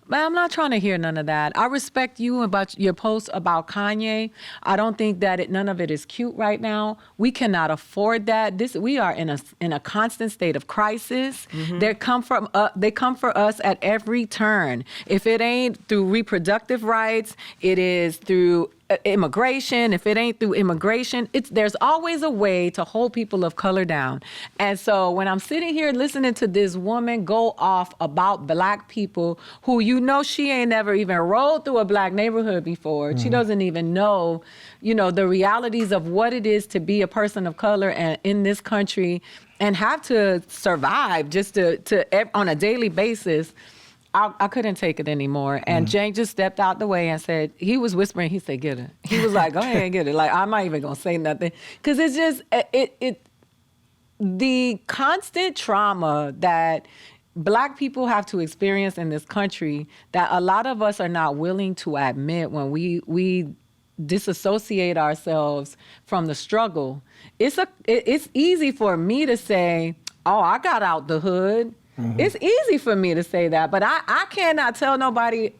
But I'm not trying to hear none of that. I respect you about your post about Kanye. I don't think that none of it is cute right now. We cannot afford that. We are in a constant state of crisis. They come for us at every turn. If it ain't through reproductive rights, it is through immigration. If it ain't through immigration, there's always a way to hold people of color down. And so when I'm sitting here listening to this woman go off about black people who she ain't never even rolled through a black neighborhood before. She doesn't even know, the realities of what it is to be a person of color and in this country and have to survive just to on a daily basis. I couldn't take it anymore. And Jane just stepped out the way and said, he was whispering, he said, get it. He was like, go ahead and get it. Like, I'm not even going to say nothing. Because it's just, the constant trauma that black people have to experience in this country that a lot of us are not willing to admit when we disassociate ourselves from the struggle. It's easy for me to say, oh, I got out the hood. It's easy for me to say that, but I cannot tell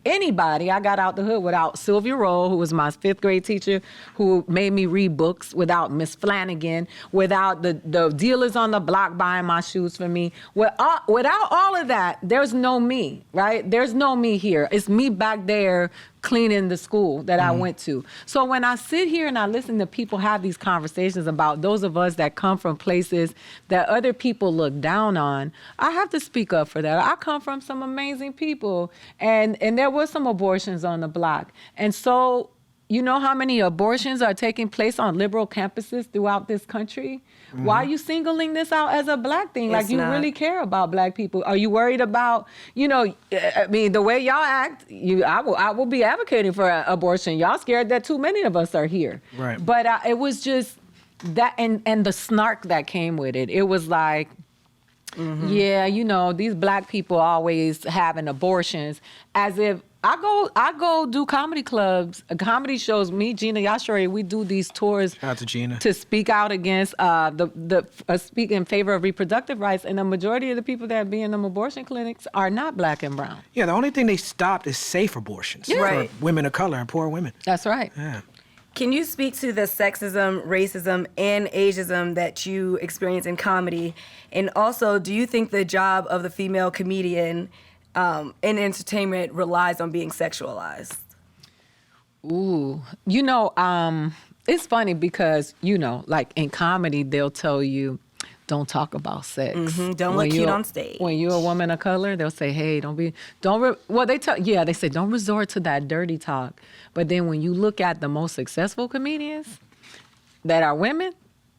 anybody I got out the hood without Sylvia Rowe, who was my 5th grade teacher, who made me read books, without Miss Flanagan, without the dealers on the block buying my shoes for me. Without all of that, there's no me, right? There's no me here. It's me back there cleaning the school that I went to. So when I sit here and I listen to people have these conversations about those of us that come from places that other people look down on, I have to speak up for that. I come from some amazing people, and there was some abortions on the block. And so, you know how many abortions are taking place on liberal campuses throughout this country? Why are you singling this out as a black thing? Like, you really care about black people. Are you worried about, you know, I mean, the way y'all act, I will be advocating for abortion. Y'all scared that too many of us are here.
Right.
But it was just that, and the snark that came with it. It was like, yeah, you know, these black people always having abortions, as if I go do comedy clubs, comedy shows. Me, Gina Yashari, we do these tours.
Shout out to Gina.
To speak out against speak in favor of reproductive rights, and the majority of the people that be in them abortion clinics are not black and brown.
Yeah, the only thing they stopped is safe abortions for women of color and poor women.
That's right.
Yeah.
Can you speak to the sexism, racism, and ageism that you experience in comedy? And also, do you think the job of the female comedian in entertainment relies on being sexualized?
Ooh, you know, it's funny because, you know, like in comedy, they'll tell you, don't talk about sex.
Don't look cute on stage.
When you're a woman of color, they'll say, hey, they say, don't resort to that dirty talk. But then when you look at the most successful comedians that are women,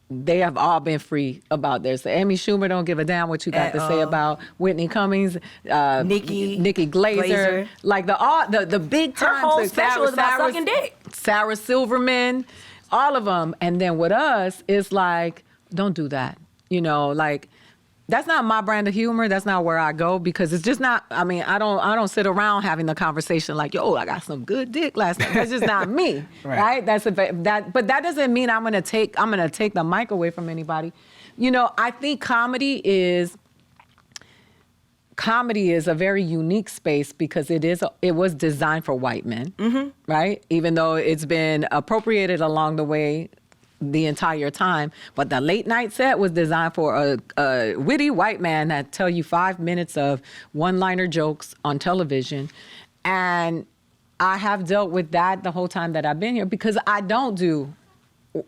they have all been free about their sex. Amy Schumer don't give a damn what you got to say about Whitney Cummings, Nikki Glaser. Like the big time.
Her whole special is about sucking dick.
Sarah Silverman, all of them. And then with us, it's like, don't do that. You know, like, that's not my brand of humor. That's not where I go, because it's just not. I mean, I don't sit around having the conversation like, yo, I got some good dick last night. That's just not me, right? But that doesn't mean I'm gonna take the mic away from anybody. You know, I think comedy is a very unique space because it was designed for white men, right? Even though it's been appropriated along the way the entire time. But the late night set was designed for a witty white man that tell you 5 minutes of one-liner jokes on television. And I have dealt with that the whole time that I've been here, because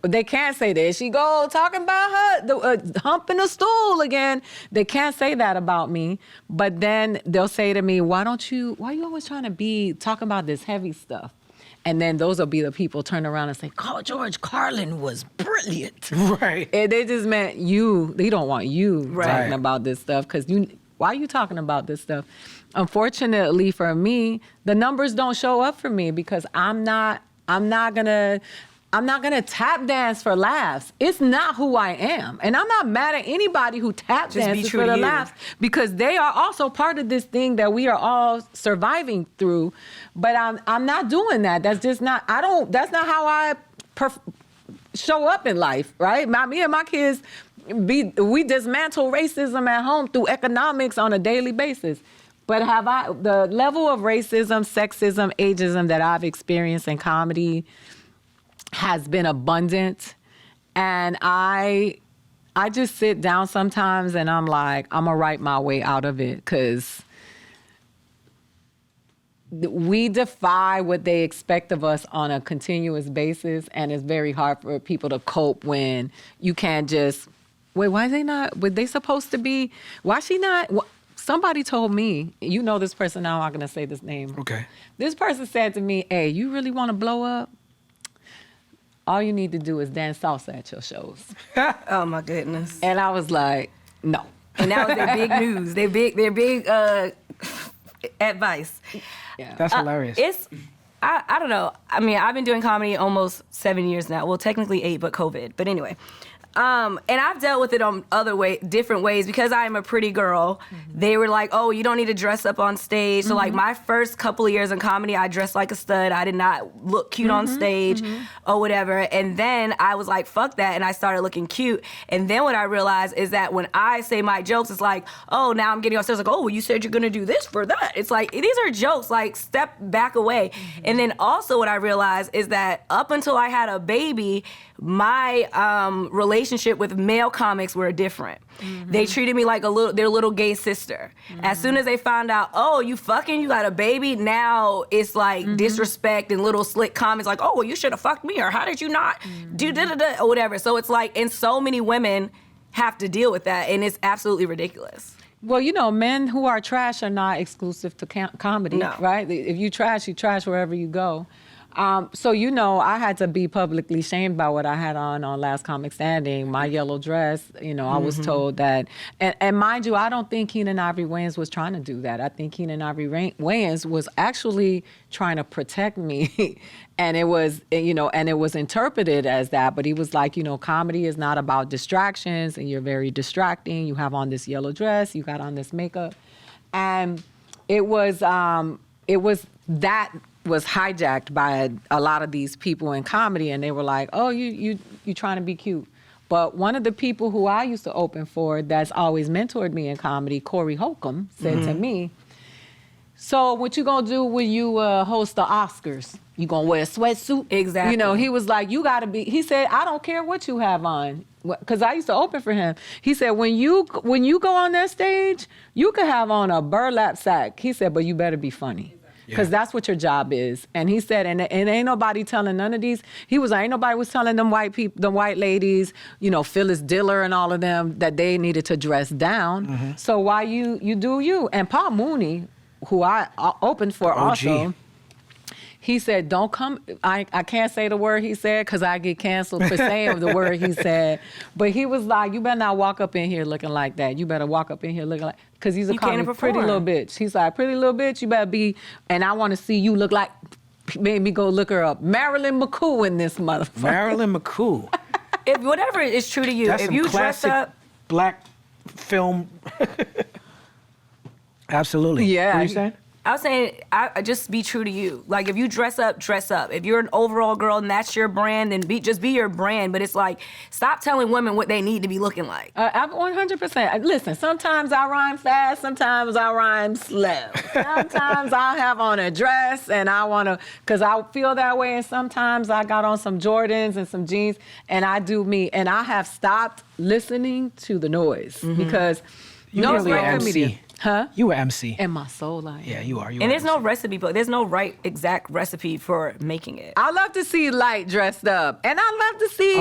they can't say that. She go talking about her humping the stool again. They can't say that about me. But then they'll say to me, why you always trying to be talking about this heavy stuff? And then those will be the people turn around and say, George Carlin was brilliant.
Right.
And they just meant you. They don't want you talking about this stuff, because why are you talking about this stuff? Unfortunately for me, the numbers don't show up for me because I'm not gonna tap dance for laughs. It's not who I am. And I'm not mad at anybody who tap dances for the laughs, because they are also part of this thing that we are all surviving through. But I'm not doing that. That's just not, that's not how I show up in life, right? Me and my kids, we dismantle racism at home through economics on a daily basis. But the level of racism, sexism, ageism that I've experienced in comedy has been abundant, and I just sit down sometimes and I'm like, I'm gonna write my way out of it, because we defy what they expect of us on a continuous basis, and it's very hard for people to cope when you can't just, wait, why are they not, were they supposed to be, why she not, somebody told me, you know this person now, I'm not gonna say this name.
Okay.
This person said to me, hey, you really wanna blow up? All you need to do is dance salsa at your shows.
Oh my goodness.
And I was like, no.
And that was their big news. Their big advice.
Yeah. That's hilarious.
I don't know. I mean, I've been doing comedy almost 7 years now. Well, technically 8, but COVID. But anyway. And I've dealt with it on different ways, because I am a pretty girl. They were like, oh, you don't need to dress up on stage. So like my first couple of years in comedy, I dressed like a stud. I did not look cute on stage or whatever. And then I was like, fuck that. And I started looking cute. And then what I realized is that when I say my jokes, it's like, oh, now I'm getting on stage like, oh, well, you said you're going to do this for that. It's like, these are jokes, like step back away. And then also what I realized is that up until I had a baby, my relationship relationship with male comics were different. They treated me like their little gay sister. As soon as they found out, oh, you fucking, you got a baby, now it's like disrespect and little slick comments like, oh, well, you should have fucked me, or how did you not do da-da-da, or whatever. So it's like, and so many women have to deal with that, and it's absolutely ridiculous.
Well, you know, men who are trash are not exclusive to comedy, right? If you trash wherever you go. So, you know, I had to be publicly shamed by what I had on Last Comic Standing, my yellow dress. You know, I was told that. And mind you, I don't think Keenan Ivory Wayans was trying to do that. I think Keenan Ivory Wayans was actually trying to protect me. And it was, you know, and it was interpreted as that. But he was like, you know, comedy is not about distractions, and you're very distracting. You have on this yellow dress, you got on this makeup. And it was that was hijacked by a lot of these people in comedy, and they were like, oh, you trying to be cute. But one of the people who I used to open for that's always mentored me in comedy, Corey Holcomb, said to me, so what you gonna do when you host the Oscars? You gonna wear a sweatsuit?
Exactly.
You know, he was like, you gotta be, he said, I don't care what you have on. Because I used to open for him. He said, when you go on that stage, you could have on a burlap sack. He said, but you better be funny. Because that's what your job is. And he said, and ain't nobody telling none of these. He was like, ain't nobody was telling them white people, the white ladies, you know, Phyllis Diller and all of them, that they needed to dress down. So why you do you? And Paul Mooney, who I opened for also, he said, don't come, I can't say the word he said because I get canceled for saying the word he said. But he was like, you better not walk up in here looking like that. You better walk up in here looking like, because he's a comic, pretty little bitch. He's like, pretty little bitch, you better be, and I want to see you look like, made me go look her up, Marilyn McCoo in this motherfucker.
Marilyn McCoo.
If whatever is true to you,
That's
if
some
you dress up.
Black film. Absolutely.
Yeah.
What are you saying?
I was saying, I just be true to you. Like, if you dress up, dress up. If you're an overall girl and that's your brand, then just be your brand. But it's like, stop telling women what they need to be looking like.
100%. Listen, sometimes I rhyme fast, sometimes I rhyme slow. Sometimes I have on a dress and I want to, because I feel that way. And sometimes I got on some Jordans and some jeans and I do me. And I have stopped listening to the noise because no great comedian. Huh?
You were MC.
In my soul, I am.
Yeah, you are.
And there's no recipe book. There's no right exact recipe for making it.
I love to see Light dressed up. And I love to see,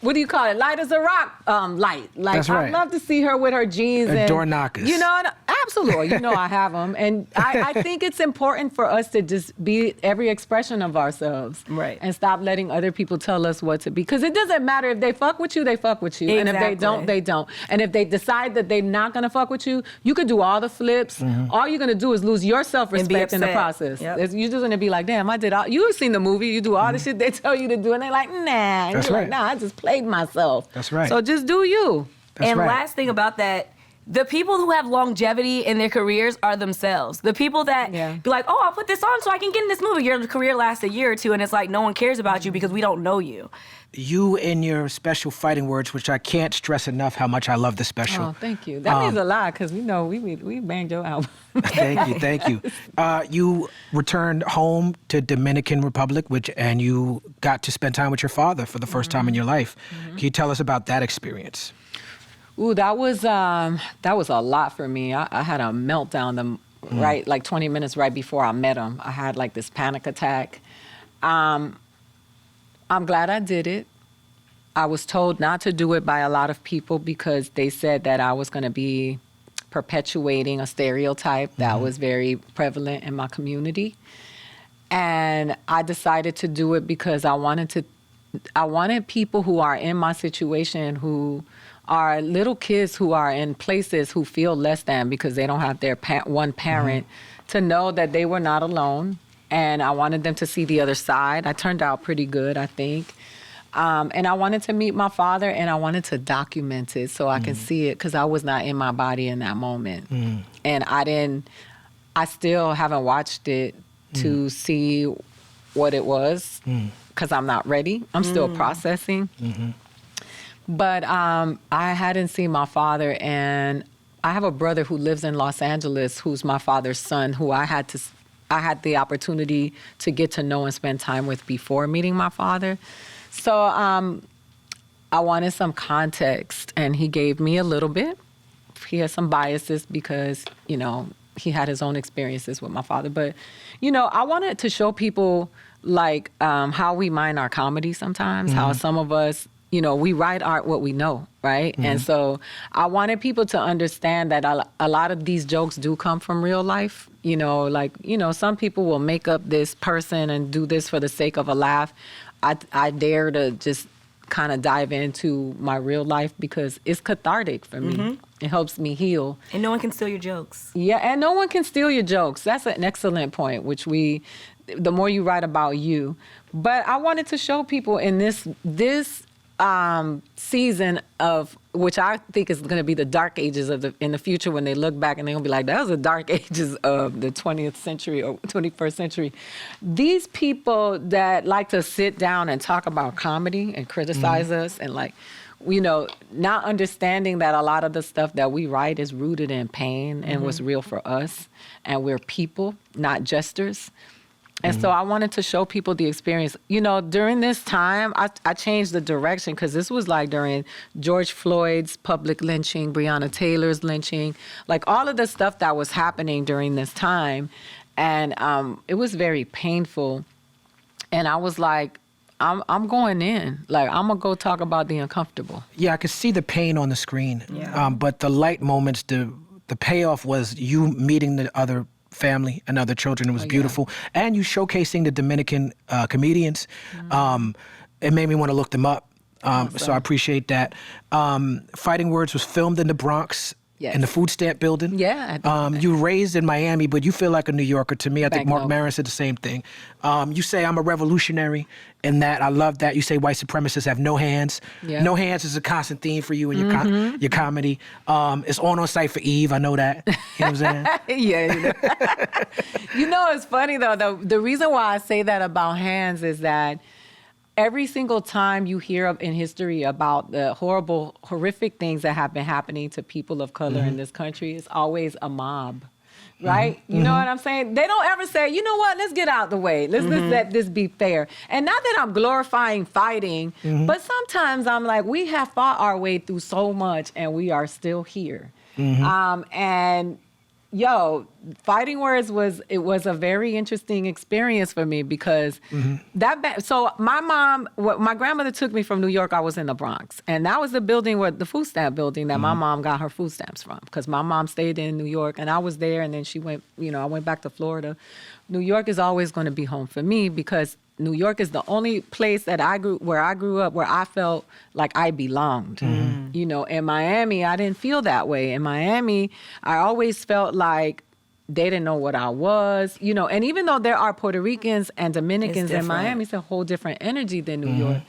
what do you call it? Light as a rock, Light. Like,
That's right.
I love to see her with her jeans. And
door knockers.
You know, absolutely. You know I have them. And I think it's important for us to just be every expression of ourselves.
Right.
And stop letting other people tell us what to be. Because it doesn't matter if they fuck with you, they fuck with you.
Exactly.
And if they don't, they don't. And if they decide that they're not going to fuck with you, you could do all the flips. All you're going to do is lose your self-respect in the process.
Yep.
You're just going to be like, damn, I did all. You've seen the movie. You do all the shit they tell you to do. And they're like, nah. And
That's
you're
right.
like, nah, I just played myself.
That's right.
So just do you.
That's
and
right.
last thing about that, the people who have longevity in their careers are themselves. The people that be like, oh, I'll put this on so I can get in this movie. Your career lasts a year or two, and it's like no one cares about you because we don't know you.
You and your special fighting words, which I can't stress enough how much I love the special.
Oh, thank you. That means a lot because we know we banged your album.
Thank you. You returned home to Dominican Republic, and you got to spend time with your father for the first time in your life. Can you tell us about that experience?
Ooh, that was a lot for me. I had a meltdown right, like 20 minutes right before I met him. I had like this panic attack. I'm glad I did it. I was told not to do it by a lot of people because they said that I was going to be perpetuating a stereotype that was very prevalent in my community. And I decided to do it because I wanted people who are in my situation, who are little kids who are in places who feel less than because they don't have their one parent, to know that they were not alone. And I wanted them to see the other side. I turned out pretty good, I think. And I wanted to meet my father, and I wanted to document it so I can see it, because I was not in my body in that moment. And I still haven't watched it to see what it was, because I'm not ready. I'm still processing. But I hadn't seen my father, and I have a brother who lives in Los Angeles who's my father's son, who I had I had the opportunity to get to know and spend time with before meeting my father. So I wanted some context, and he gave me a little bit. He has some biases because, you know, he had his own experiences with my father. But, you know, I wanted to show people, like, how we mind our comedy sometimes, how some of us, you know, we write art what we know, right? And so I wanted people to understand that a lot of these jokes do come from real life. You know, like, you know, some people will make up this person and do this for the sake of a laugh. I dare to just kind of dive into my real life because it's cathartic for me. It helps me heal.
And no one can steal your jokes.
Yeah, and no one can steal your jokes. That's an excellent point, which the more you write about you. But I wanted to show people in this season of, which I think is going to be the dark ages in the future when they look back and they're going to be like, that was the dark ages of the 20th century or 21st century. These people that like to sit down and talk about comedy and criticize us and, like, you know, not understanding that a lot of the stuff that we write is rooted in pain and what's real for us, and we're people, not jesters. And so I wanted to show people the experience. You know, during this time, I changed the direction because this was like during George Floyd's public lynching, Breonna Taylor's lynching, like all of the stuff that was happening during this time. And it was very painful. And I was like, I'm going in. Like, I'm going to go talk about the uncomfortable.
Yeah, I could see the pain on the screen.
Yeah.
But the light moments, the payoff was you meeting the other family and other children. It was beautiful. And you showcasing the Dominican comedians. It made me want to look them up. So I appreciate that. Fighting Words was filmed in the Bronx.
Yes.
In the food stamp building.
Yeah.
You raised in Miami, but you feel like a New Yorker to me. I think Mark Maron said the same thing. You say I'm a revolutionary in that. I love that. You say white supremacists have no hands.
Yeah.
No hands is a constant theme for you in your comedy. It's on site for Eve. I know that. You know what I'm saying?
Yeah. You know. You know, it's funny, though. The reason why I say that about hands is that every single time you hear in history about the horrible, horrific things that have been happening to people of color in this country, it's always a mob, right? You know what I'm saying? They don't ever say, you know what, let's get out the way. Let's let this be fair. And not that I'm glorifying fighting, but sometimes I'm like, we have fought our way through so much and we are still here. And yo, Fighting Words was a very interesting experience for me because so my grandmother took me from New York. I was in the Bronx, and that was the building where the food stamp building that my mom got her food stamps from, because my mom stayed in New York and I was there, and then she went, I went back to Florida. New York is always going to be home for me because New York is the only place that I grew up where I felt like I belonged. You know, in Miami, I didn't feel that way. In Miami, I always felt like they didn't know what I was, and even though there are Puerto Ricans and Dominicans in Miami, it's a whole different energy than New York.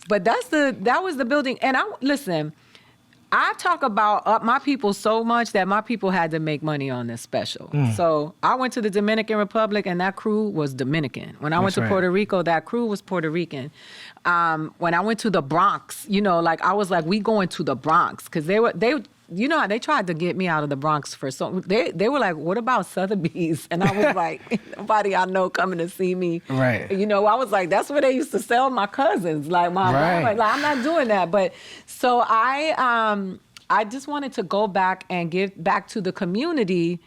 But that was the building. And listen, I talk about my people so much that my people had to make money on this special. So I went to the Dominican Republic and that crew was Dominican. When I went to Puerto Rico, that crew was Puerto Rican. When I went to the Bronx, I was like, we going to the Bronx, because they how they tried to get me out of the Bronx for they were like, what about Sotheby's? And I was like, nobody I know coming to see me.
Right.
I was like, that's where they used to sell my cousins. Like my mom, like I'm not doing that. But so I just wanted to go back and give back to the community.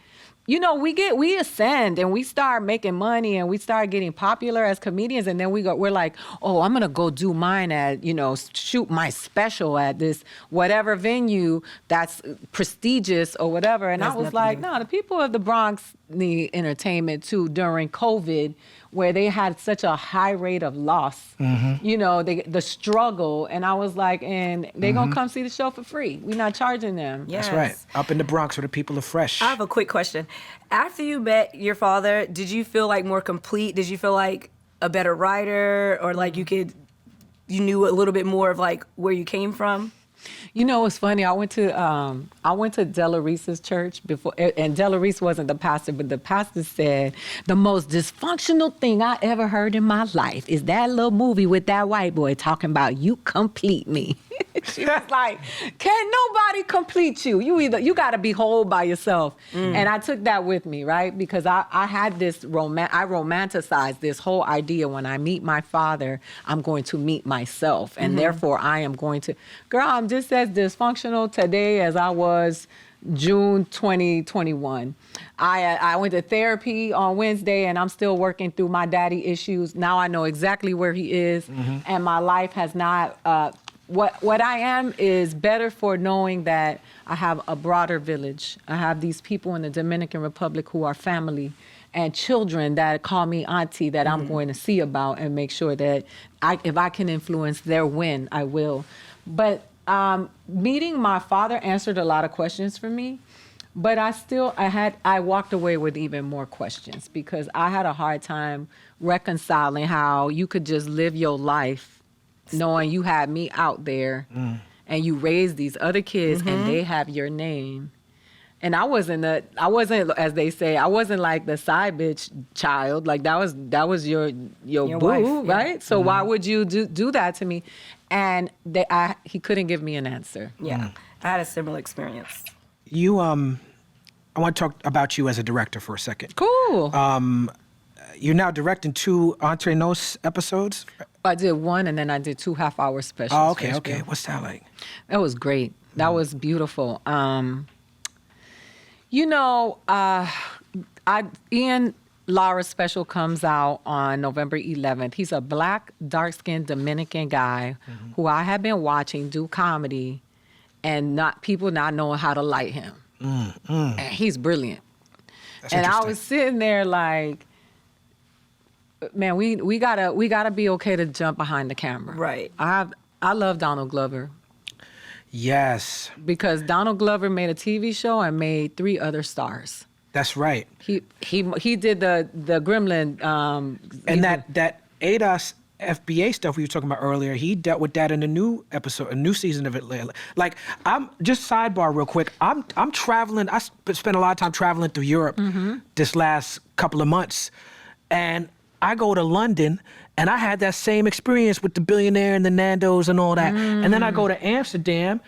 We ascend and we start making money and we start getting popular as comedians, and then we're like, oh, I'm gonna go do mine at, shoot my special at this whatever venue that's prestigious or whatever. And I was like, no, the people of the Bronx need entertainment too during COVID, where they had such a high rate of loss, the struggle. And I was like, and they're going to come see the show for free. We're not charging them.
Yes.
That's right. Up in the Bronx where the people are fresh.
I have a quick question. After you met your father, did you feel like more complete? Did you feel like a better writer, or like you knew a little bit more of like where you came from?
It's funny. I went to Della Reese's church before, and Della Reese wasn't the pastor, but the pastor said, the most dysfunctional thing I ever heard in my life is that little movie with that white boy talking about you complete me. She was like, can nobody complete you? You got to be whole by yourself. And I took that with me, right? Because I had this I romanticized this whole idea when I meet my father, I'm going to meet myself. And therefore I am going to, girl, I'm just as dysfunctional today as I was June 2021. I went to therapy on Wednesday and I'm still working through my daddy issues. Now I know exactly where he is and my life has not, what I am is better for knowing that I have a broader village. I have these people in the Dominican Republic who are family and children that call me auntie that I'm going to see about and make sure that if I can influence their win, I will. But meeting my father answered a lot of questions for me, but I walked away with even more questions because I had a hard time reconciling how you could just live your life knowing you had me out there and you raised these other kids and they have your name. And I wasn't, as they say, I wasn't like the side bitch child. Like that was your boo,
wife,
right? So why would you do that to me? And he couldn't give me an answer.
Yeah, I had a similar experience.
You, I want to talk about you as a director for a second.
Cool.
You're now directing 2 Entre Nos episodes?
I did 1 and then I did 2 half-hour specials.
Oh, okay. What's that like?
That was great. That was beautiful. Ian Lara's special comes out on November 11th. He's a black, dark-skinned Dominican guy who I have been watching do comedy and people not knowing how to light him. And he's brilliant.
That's
and I was sitting there like, man, we gotta be okay to jump behind the camera.
Right.
I love Donald Glover.
Yes.
Because Donald Glover made a TV show and made 3 other stars.
That's right.
He did the Gremlin.
And that ADOS FBA stuff we were talking about earlier, he dealt with that in a new episode, a new season of Atlanta. Like, I'm just sidebar real quick. I'm traveling. I spent a lot of time traveling through Europe this last couple of months, and I go to London, and I had that same experience with the Billionaire and the Nando's and all that. And then I go to Amsterdam,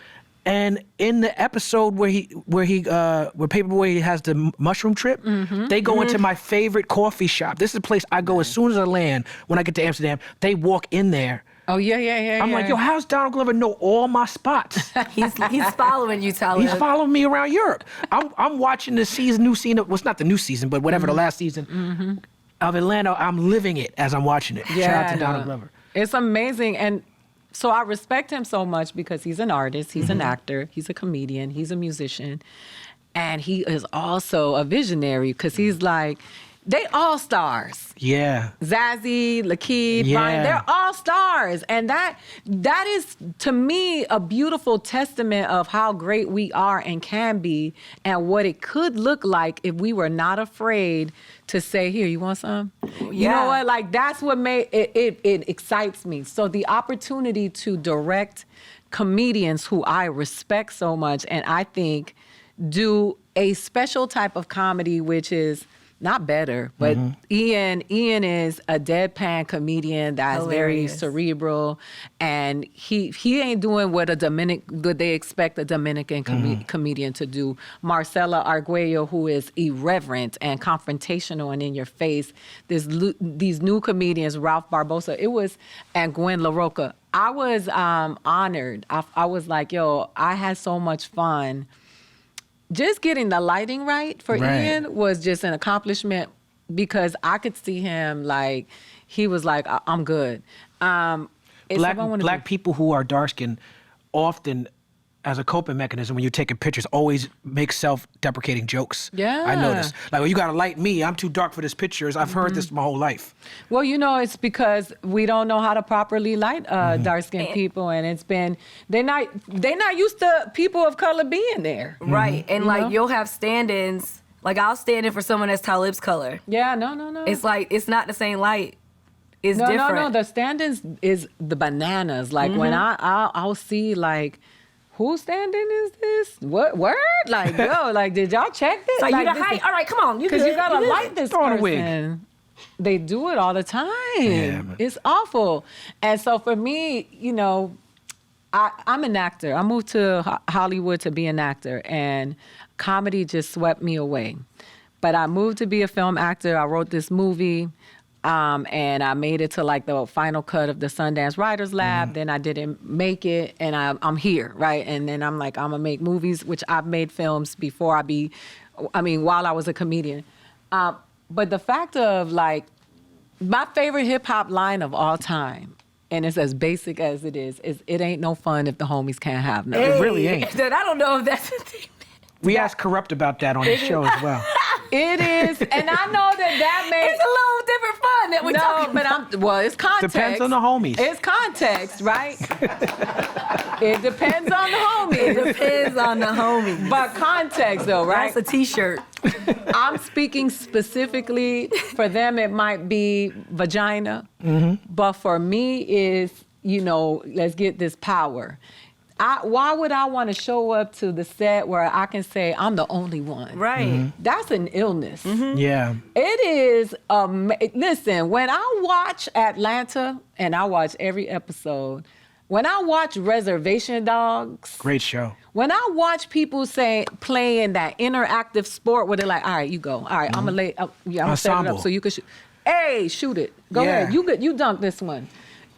and in the episode where Paperboy has the mushroom trip, they go into my favorite coffee shop. This is a place I go as soon as I land. When I get to Amsterdam, they walk in there.
Oh yeah.
I'm like, yo, how's Donald Glover know all my spots?
He's following you, Talib.
He's following me around Europe. I'm watching the new season. Well, it's not the new season, but whatever the last season of Atlanta. I'm living it as I'm watching it.
Yeah,
shout out to Donald Glover.
It's amazing. And so I respect him so much because he's an artist, he's an actor, he's a comedian, he's a musician, and he is also a visionary because he's like, they all stars.
Yeah.
Zazie, Lakeith,
Yeah.
Brian, they're all stars. And that is, to me, a beautiful testament of how great we are and can be and what it could look like if we were not afraid to say, here, you want some? You know what? Like, that's what made it excites me. So the opportunity to direct comedians who I respect so much and I think do a special type of comedy, which is not better, but Ian is a deadpan comedian that's very cerebral, and he ain't doing what they expect a Dominican comedian to do. Marcela Arguello, who is irreverent and confrontational and in your face. These new comedians, Ralph Barbosa, and Gwen LaRocca. I was honored. I was like, yo, I had so much fun. Just getting the lighting right for Ian was just an accomplishment because I could see him like, he was like, I'm good.
Black people who are dark-skinned often, as a coping mechanism, when you're taking pictures, always make self-deprecating jokes.
Yeah.
I noticed. Like, well, you gotta light me. I'm too dark for this pictures. I've heard this my whole life.
Well, it's because we don't know how to properly light dark-skinned people, and it's been they're not used to people of color being there.
Right, and you'll have stand-ins. Like, I'll stand in for someone that's Talib's color.
Yeah, no.
It's like, it's not the same light. It's different.
No. The stand-ins is the bananas. Like, when I'll see, like, whose stand-in is this? What word? Like, yo, like, did y'all check this?
So
like,
you the height? All right, come on.
Because you gotta light this
Throw on a
person.
wig.
They do it all the time.
Yeah,
it's awful. And so for me, I'm an actor. I moved to Hollywood to be an actor, and comedy just swept me away. But I moved to be a film actor. I wrote this movie, and I made it to like the final cut of the Sundance Writers Lab. Then I didn't make it, and I'm here, right? And then I'm like, I'm gonna make movies, which I've made films before while I was a comedian. But the fact of like, my favorite hip hop line of all time, and it's as basic as it is it ain't no fun if the homies can't have none.
It really ain't.
I don't know if that's the thing.
We asked Corrupt about that on the show as well.
It is, and I know that makes...
It's a little different fun that we're talking about.
It's context.
Depends on the homies.
It's context, right? It depends on the homies.
It depends on the homies.
But context, though, right?
That's a T-shirt.
I'm speaking specifically, for them it might be vagina, but for me is, let's get this power. Why would I want to show up to the set where I can say I'm the only one?
Right.
That's an illness.
Yeah.
It is, listen, when I watch Atlanta, and I watch every episode, when I watch Reservation Dogs.
Great show.
When I watch people playing that interactive sport where they're like, all right, you go. All right, I'm going to set it up so you can shoot. Hey, shoot it. Go ahead. You dunk this one.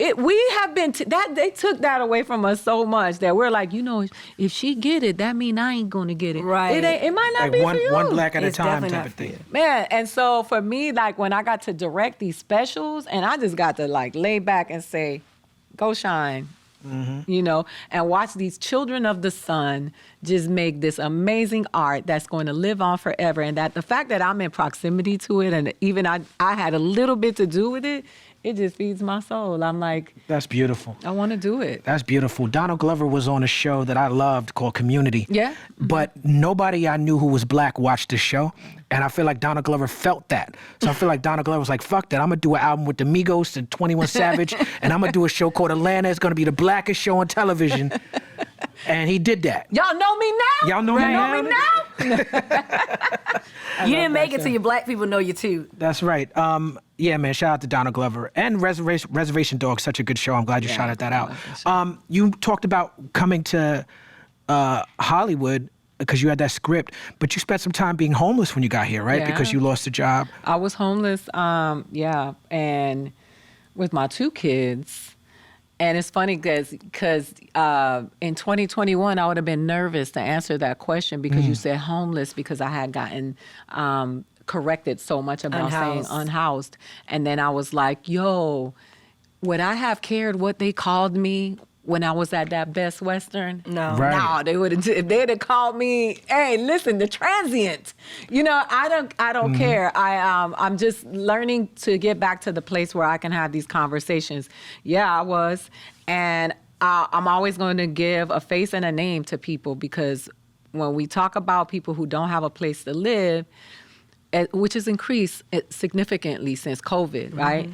We have been, they took that away from us so much that we're like, if she get it, that mean I ain't going to get it.
Right.
It might not be for you.
One black at a time
definitely
type of thing.
Man, and so for me, like when I got to direct these specials, and I just got to like lay back and say, go shine. And watch these children of the sun just make this amazing art that's going to live on forever. And that the fact that I'm in proximity to it, and even I had a little bit to do with it, it just feeds my soul. I'm like...
That's beautiful.
I want to do it.
That's beautiful. Donald Glover was on a show that I loved called Community.
Yeah.
But nobody I knew who was black watched the show. And I feel like Donald Glover felt that. So I feel like Donald Glover was like, fuck that. I'm going to do an album with the Migos and 21 Savage. And I'm going to do a show called Atlanta. It's going to be the blackest show on television. And he did that.
Y'all know me now?
Y'all know me
now?
You didn't make it till your black people know you too.
That's right. Yeah, man, shout out to Donald Glover. And Reservation Dogs, such a good show. I'm glad you shouted that out. You talked about coming to Hollywood because you had that script, but you spent some time being homeless when you got here, right?
Yeah.
Because you lost a job.
I was homeless, and with my 2 kids. And it's funny because in 2021, I would have been nervous to answer that question because you said homeless because I had gotten corrected so much about saying unhoused. And then I was like, yo, would I have cared what they called me when I was at that Best Western?
No.
Right.
No, they would have. If they'd have called me, hey, listen, the transient. I don't care. I'm just learning to get back to the place where I can have these conversations. Yeah, I was, and I'm always going to give a face and a name to people because when we talk about people who don't have a place to live, which has increased significantly since COVID, right?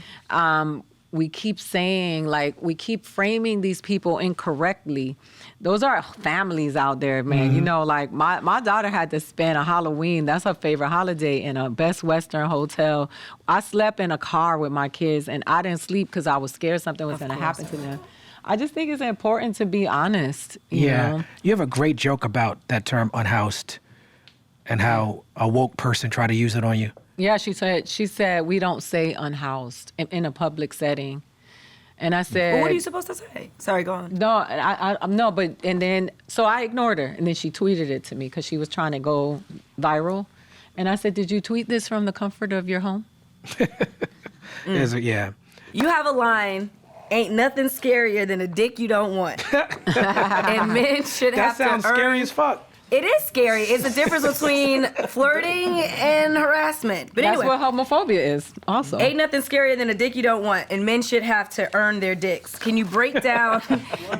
We keep saying, we keep framing these people incorrectly. Those are families out there, man. My daughter had to spend a Halloween, that's her favorite holiday, in a Best Western hotel. I slept in a car with my kids, and I didn't sleep because I was scared something was going to happen to them. I just think it's important to be honest. You know?
You have a great joke about that term, unhoused, and how a woke person tried to use it on you.
Yeah, she said we don't say unhoused in a public setting. And I said...
Well, what are you supposed to say? Sorry, go on.
No, so I ignored her. And then she tweeted it to me because she was trying to go viral. And I said, did you tweet this from the comfort of your home?
Yeah.
You have a line, ain't nothing scarier than a dick you don't want. And men should have to earn...
That sounds scary as fuck.
It is scary. It's the difference between flirting and harassment. But anyway,
that's what homophobia is also.
Ain't nothing scarier than a dick you don't want, and men should have to earn their dicks. Can you break down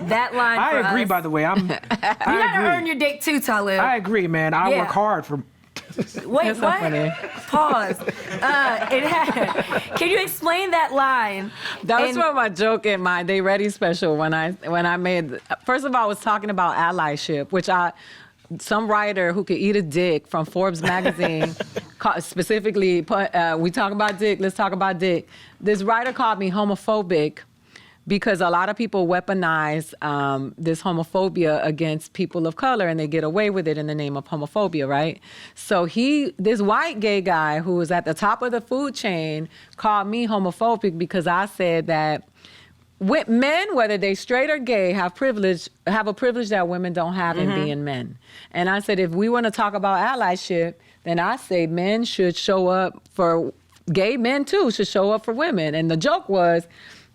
that line for us?
I agree, by the way.
You gotta earn your dick too, Talib.
I agree, man. I work hard for...
Wait,
That's
what?
funny.
Pause. Can you explain that line?
That was from my joke in my They Ready special when I made... First of all, I was talking about allyship, which some writer who could eat a dick from Forbes magazine specifically put, we talk about dick, let's talk about dick. This writer called me homophobic because a lot of people weaponize this homophobia against people of color, and they get away with it in the name of homophobia, right? So this white gay guy who was at the top of the food chain called me homophobic because I said that men, whether they straight or gay, have a privilege that women don't have in being men. And I said, if we want to talk about allyship, then I say men should show up for gay men too, should show up for women. And the joke was,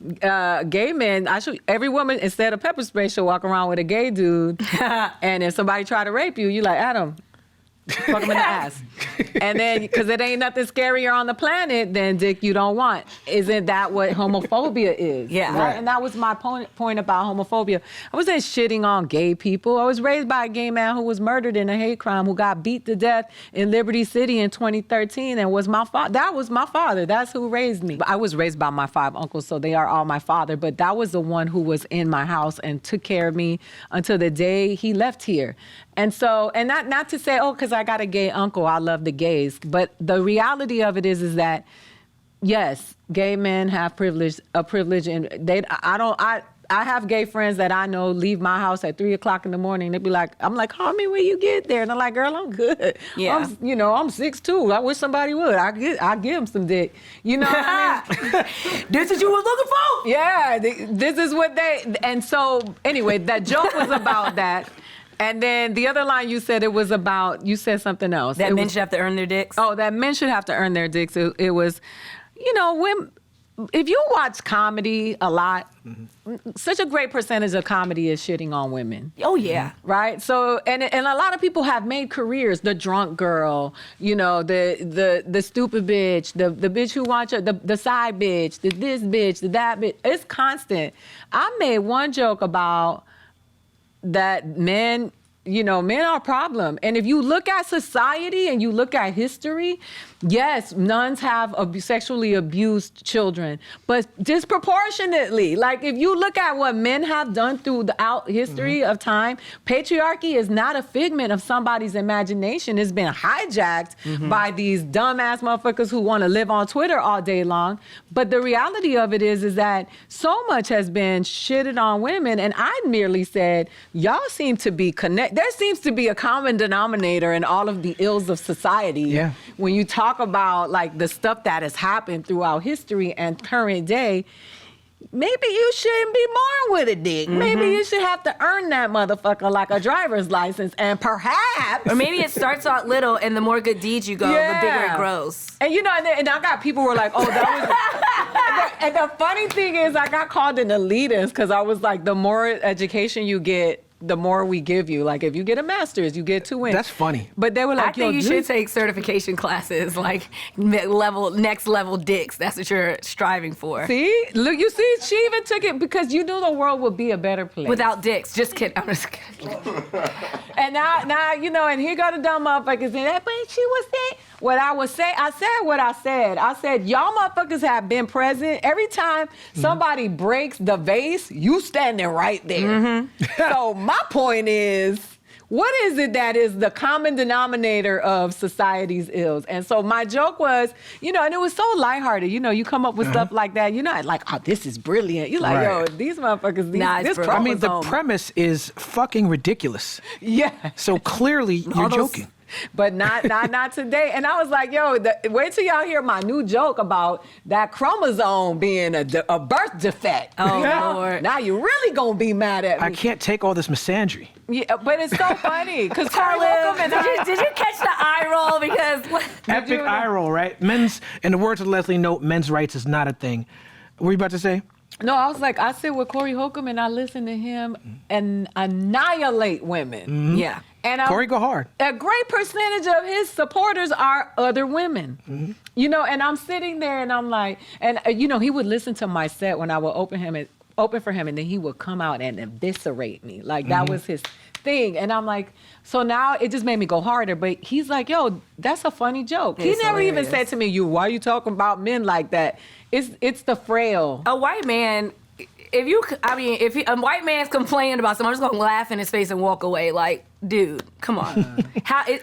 gay men, every woman, instead of pepper spray, should walk around with a gay dude. And if somebody try to rape you, you're like, Adam, fuck him in the ass. And then, because it ain't nothing scarier on the planet than dick you don't want. Isn't that what homophobia is?
Yeah.
Right? And that was my point about homophobia. I wasn't shitting on gay people. I was raised by a gay man who was murdered in a hate crime, who got beat to death in Liberty City in 2013, and was my father. That was my father. That's who raised me. I was raised by my 5 uncles, so they are all my father, but that was the one who was in my house and took care of me until the day he left here. And so, and not to say, because I got a gay uncle, I love the gays. But the reality of it is that, yes, gay men have a privilege, and I have gay friends that I know leave my house at 3 o'clock in the morning. They'd be like, I'm like, call me when you get there. And they're like, girl, I'm good.
Yeah.
I'm 6'2". I wish somebody would. I give them some dick. You know what I mean?
This is what you was looking for?
Yeah, this is what and so, anyway, that joke was about that. And then the other line you said, you said something else.
That men should have to earn their dicks?
Oh, that men should have to earn their dicks. It was, when, if you watch comedy a lot, such a great percentage of comedy is shitting on women.
Oh, yeah.
Right? So, and a lot of people have made careers. The drunk girl, the stupid bitch, the bitch who wants the side bitch, this bitch, that bitch. It's constant. I made one joke about that men are a problem. And if you look at society and you look at history, yes, nuns have sexually abused children, but disproportionately. Like, if you look at what men have done throughout history of time, patriarchy is not a figment of somebody's imagination. It's been hijacked by these dumbass motherfuckers who want to live on Twitter all day long. But the reality of it is that so much has been shitted on women, and I merely said, y'all seem to be connected. There seems to be a common denominator in all of the ills of society. Yeah. When you talk about like the stuff that has happened throughout history and current day, maybe you shouldn't be born with a dick. Maybe you should have to earn that motherfucker like a driver's license, and perhaps...
Or maybe it starts out little, and the more good deeds you go, the bigger it grows.
And and I got people who were like, oh, that was... And the funny thing is, I got called an elitist because I was like, the more education you get, the more we give you. Like, if you get a master's, you get 2 wins.
That's funny.
But they were like,
I think you should take certification classes, like next level dicks. That's what you're striving for.
See? Look, you see, she even took it because you knew the world would be a better place.
Without dicks. Just kidding. I'm just kidding.
And now, and here go the dumb motherfuckers saying, that, but she was saying what I was saying. I said what I said. I said, y'all motherfuckers have been present. Every time somebody breaks the vase, you standing right there. So my point is, what is it that is the common denominator of society's ills? And so my joke was, and it was so lighthearted. You come up with stuff like that. You're not like, oh, this is brilliant. You're like, yo, these motherfuckers, this
I mean, the premise is fucking ridiculous.
Yeah.
So clearly you're joking.
But not today. And I was like, yo, wait till y'all hear my new joke about that chromosome being a birth defect.
Oh, Lord.
Now you're really going to be mad at me.
I can't take all this misandry.
Yeah, but it's so funny. Because
Talib, did you catch the eye roll? Because
Epic eye roll, right? In the words of Leslie Note, men's rights is not a thing. What were you about to say?
No, I was like, I sit with Corey Holcomb and I listen to him and annihilate women.
Yeah.
And
Corey go hard.
A great percentage of his supporters are other women. And I'm sitting there and I'm like, and he would listen to my set when I would open for him, and then he would come out and eviscerate me. Like, that was his thing. And I'm like, so now it just made me go harder. But he's like, yo, that's a funny joke. He never even said to me, why are you talking about men like that? It's the frail.
A white man, if a white man's complaining about something, I'm just gonna laugh in his face and walk away. Like, dude, come on.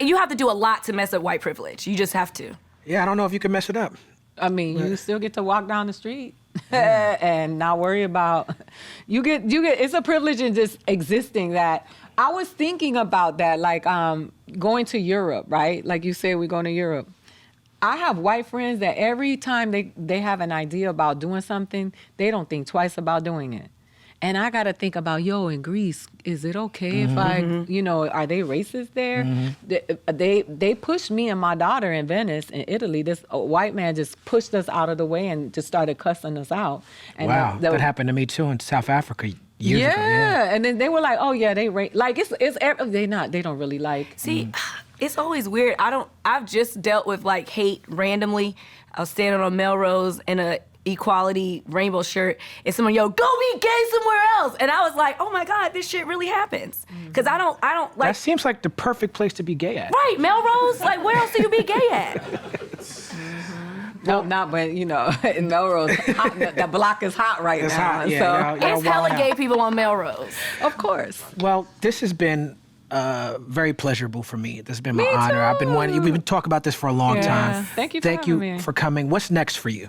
You have to do a lot to mess up white privilege. You just have to.
Yeah, I don't know if you can mess it up.
I mean, you still get to walk down the street. and not worry about, you get, it's a privilege in just existing that. I was thinking about that, like going to Europe, right? Like you said, we're going to Europe. I have white friends that every time they have an idea about doing something, they don't think twice about doing it. And I got to think about, in Greece, is it okay if I, are they racist there? They pushed me and my daughter in Venice, in Italy. This white man just pushed us out of the way and just started cussing us out. And
wow, that happened to me too in South Africa years ago.
Yeah, and then they were like, oh yeah, they like they don't really like.
See, it's always weird. I've just dealt with like hate randomly. I was standing on Melrose in a equality rainbow shirt, and someone go be gay somewhere else, and I was like, oh my God, this shit really happens. Because I don't like.
That seems like the perfect place to be gay at.
Right, Melrose. Like, where else do you be gay at?
No, not but in Melrose, the block is hot right
it's
now.
Hot, yeah,
so
it's hella gay people on Melrose.
Of course.
Well, this has been very pleasurable for me. This has been my
Me
honor.
too.
I've been wanting. We've been talking about this for a long time.
Thank you for
coming. What's next for you?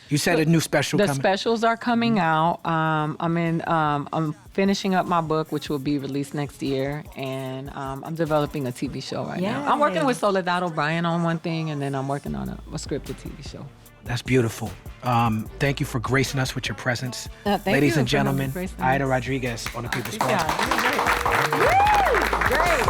You said a new special
The
coming.
specials are coming out. I'm finishing up my book, which will be released next year, and I'm developing a TV show right now. I'm working with Soledad O'Brien on one thing, and then I'm working on a scripted TV show.
That's beautiful. Thank you for gracing us with your presence.
Thank
Ladies
you
and
for
gentlemen,
gracing us.
Aida Rodriguez on the People's Phone.
Yeah, great. Woo! Great.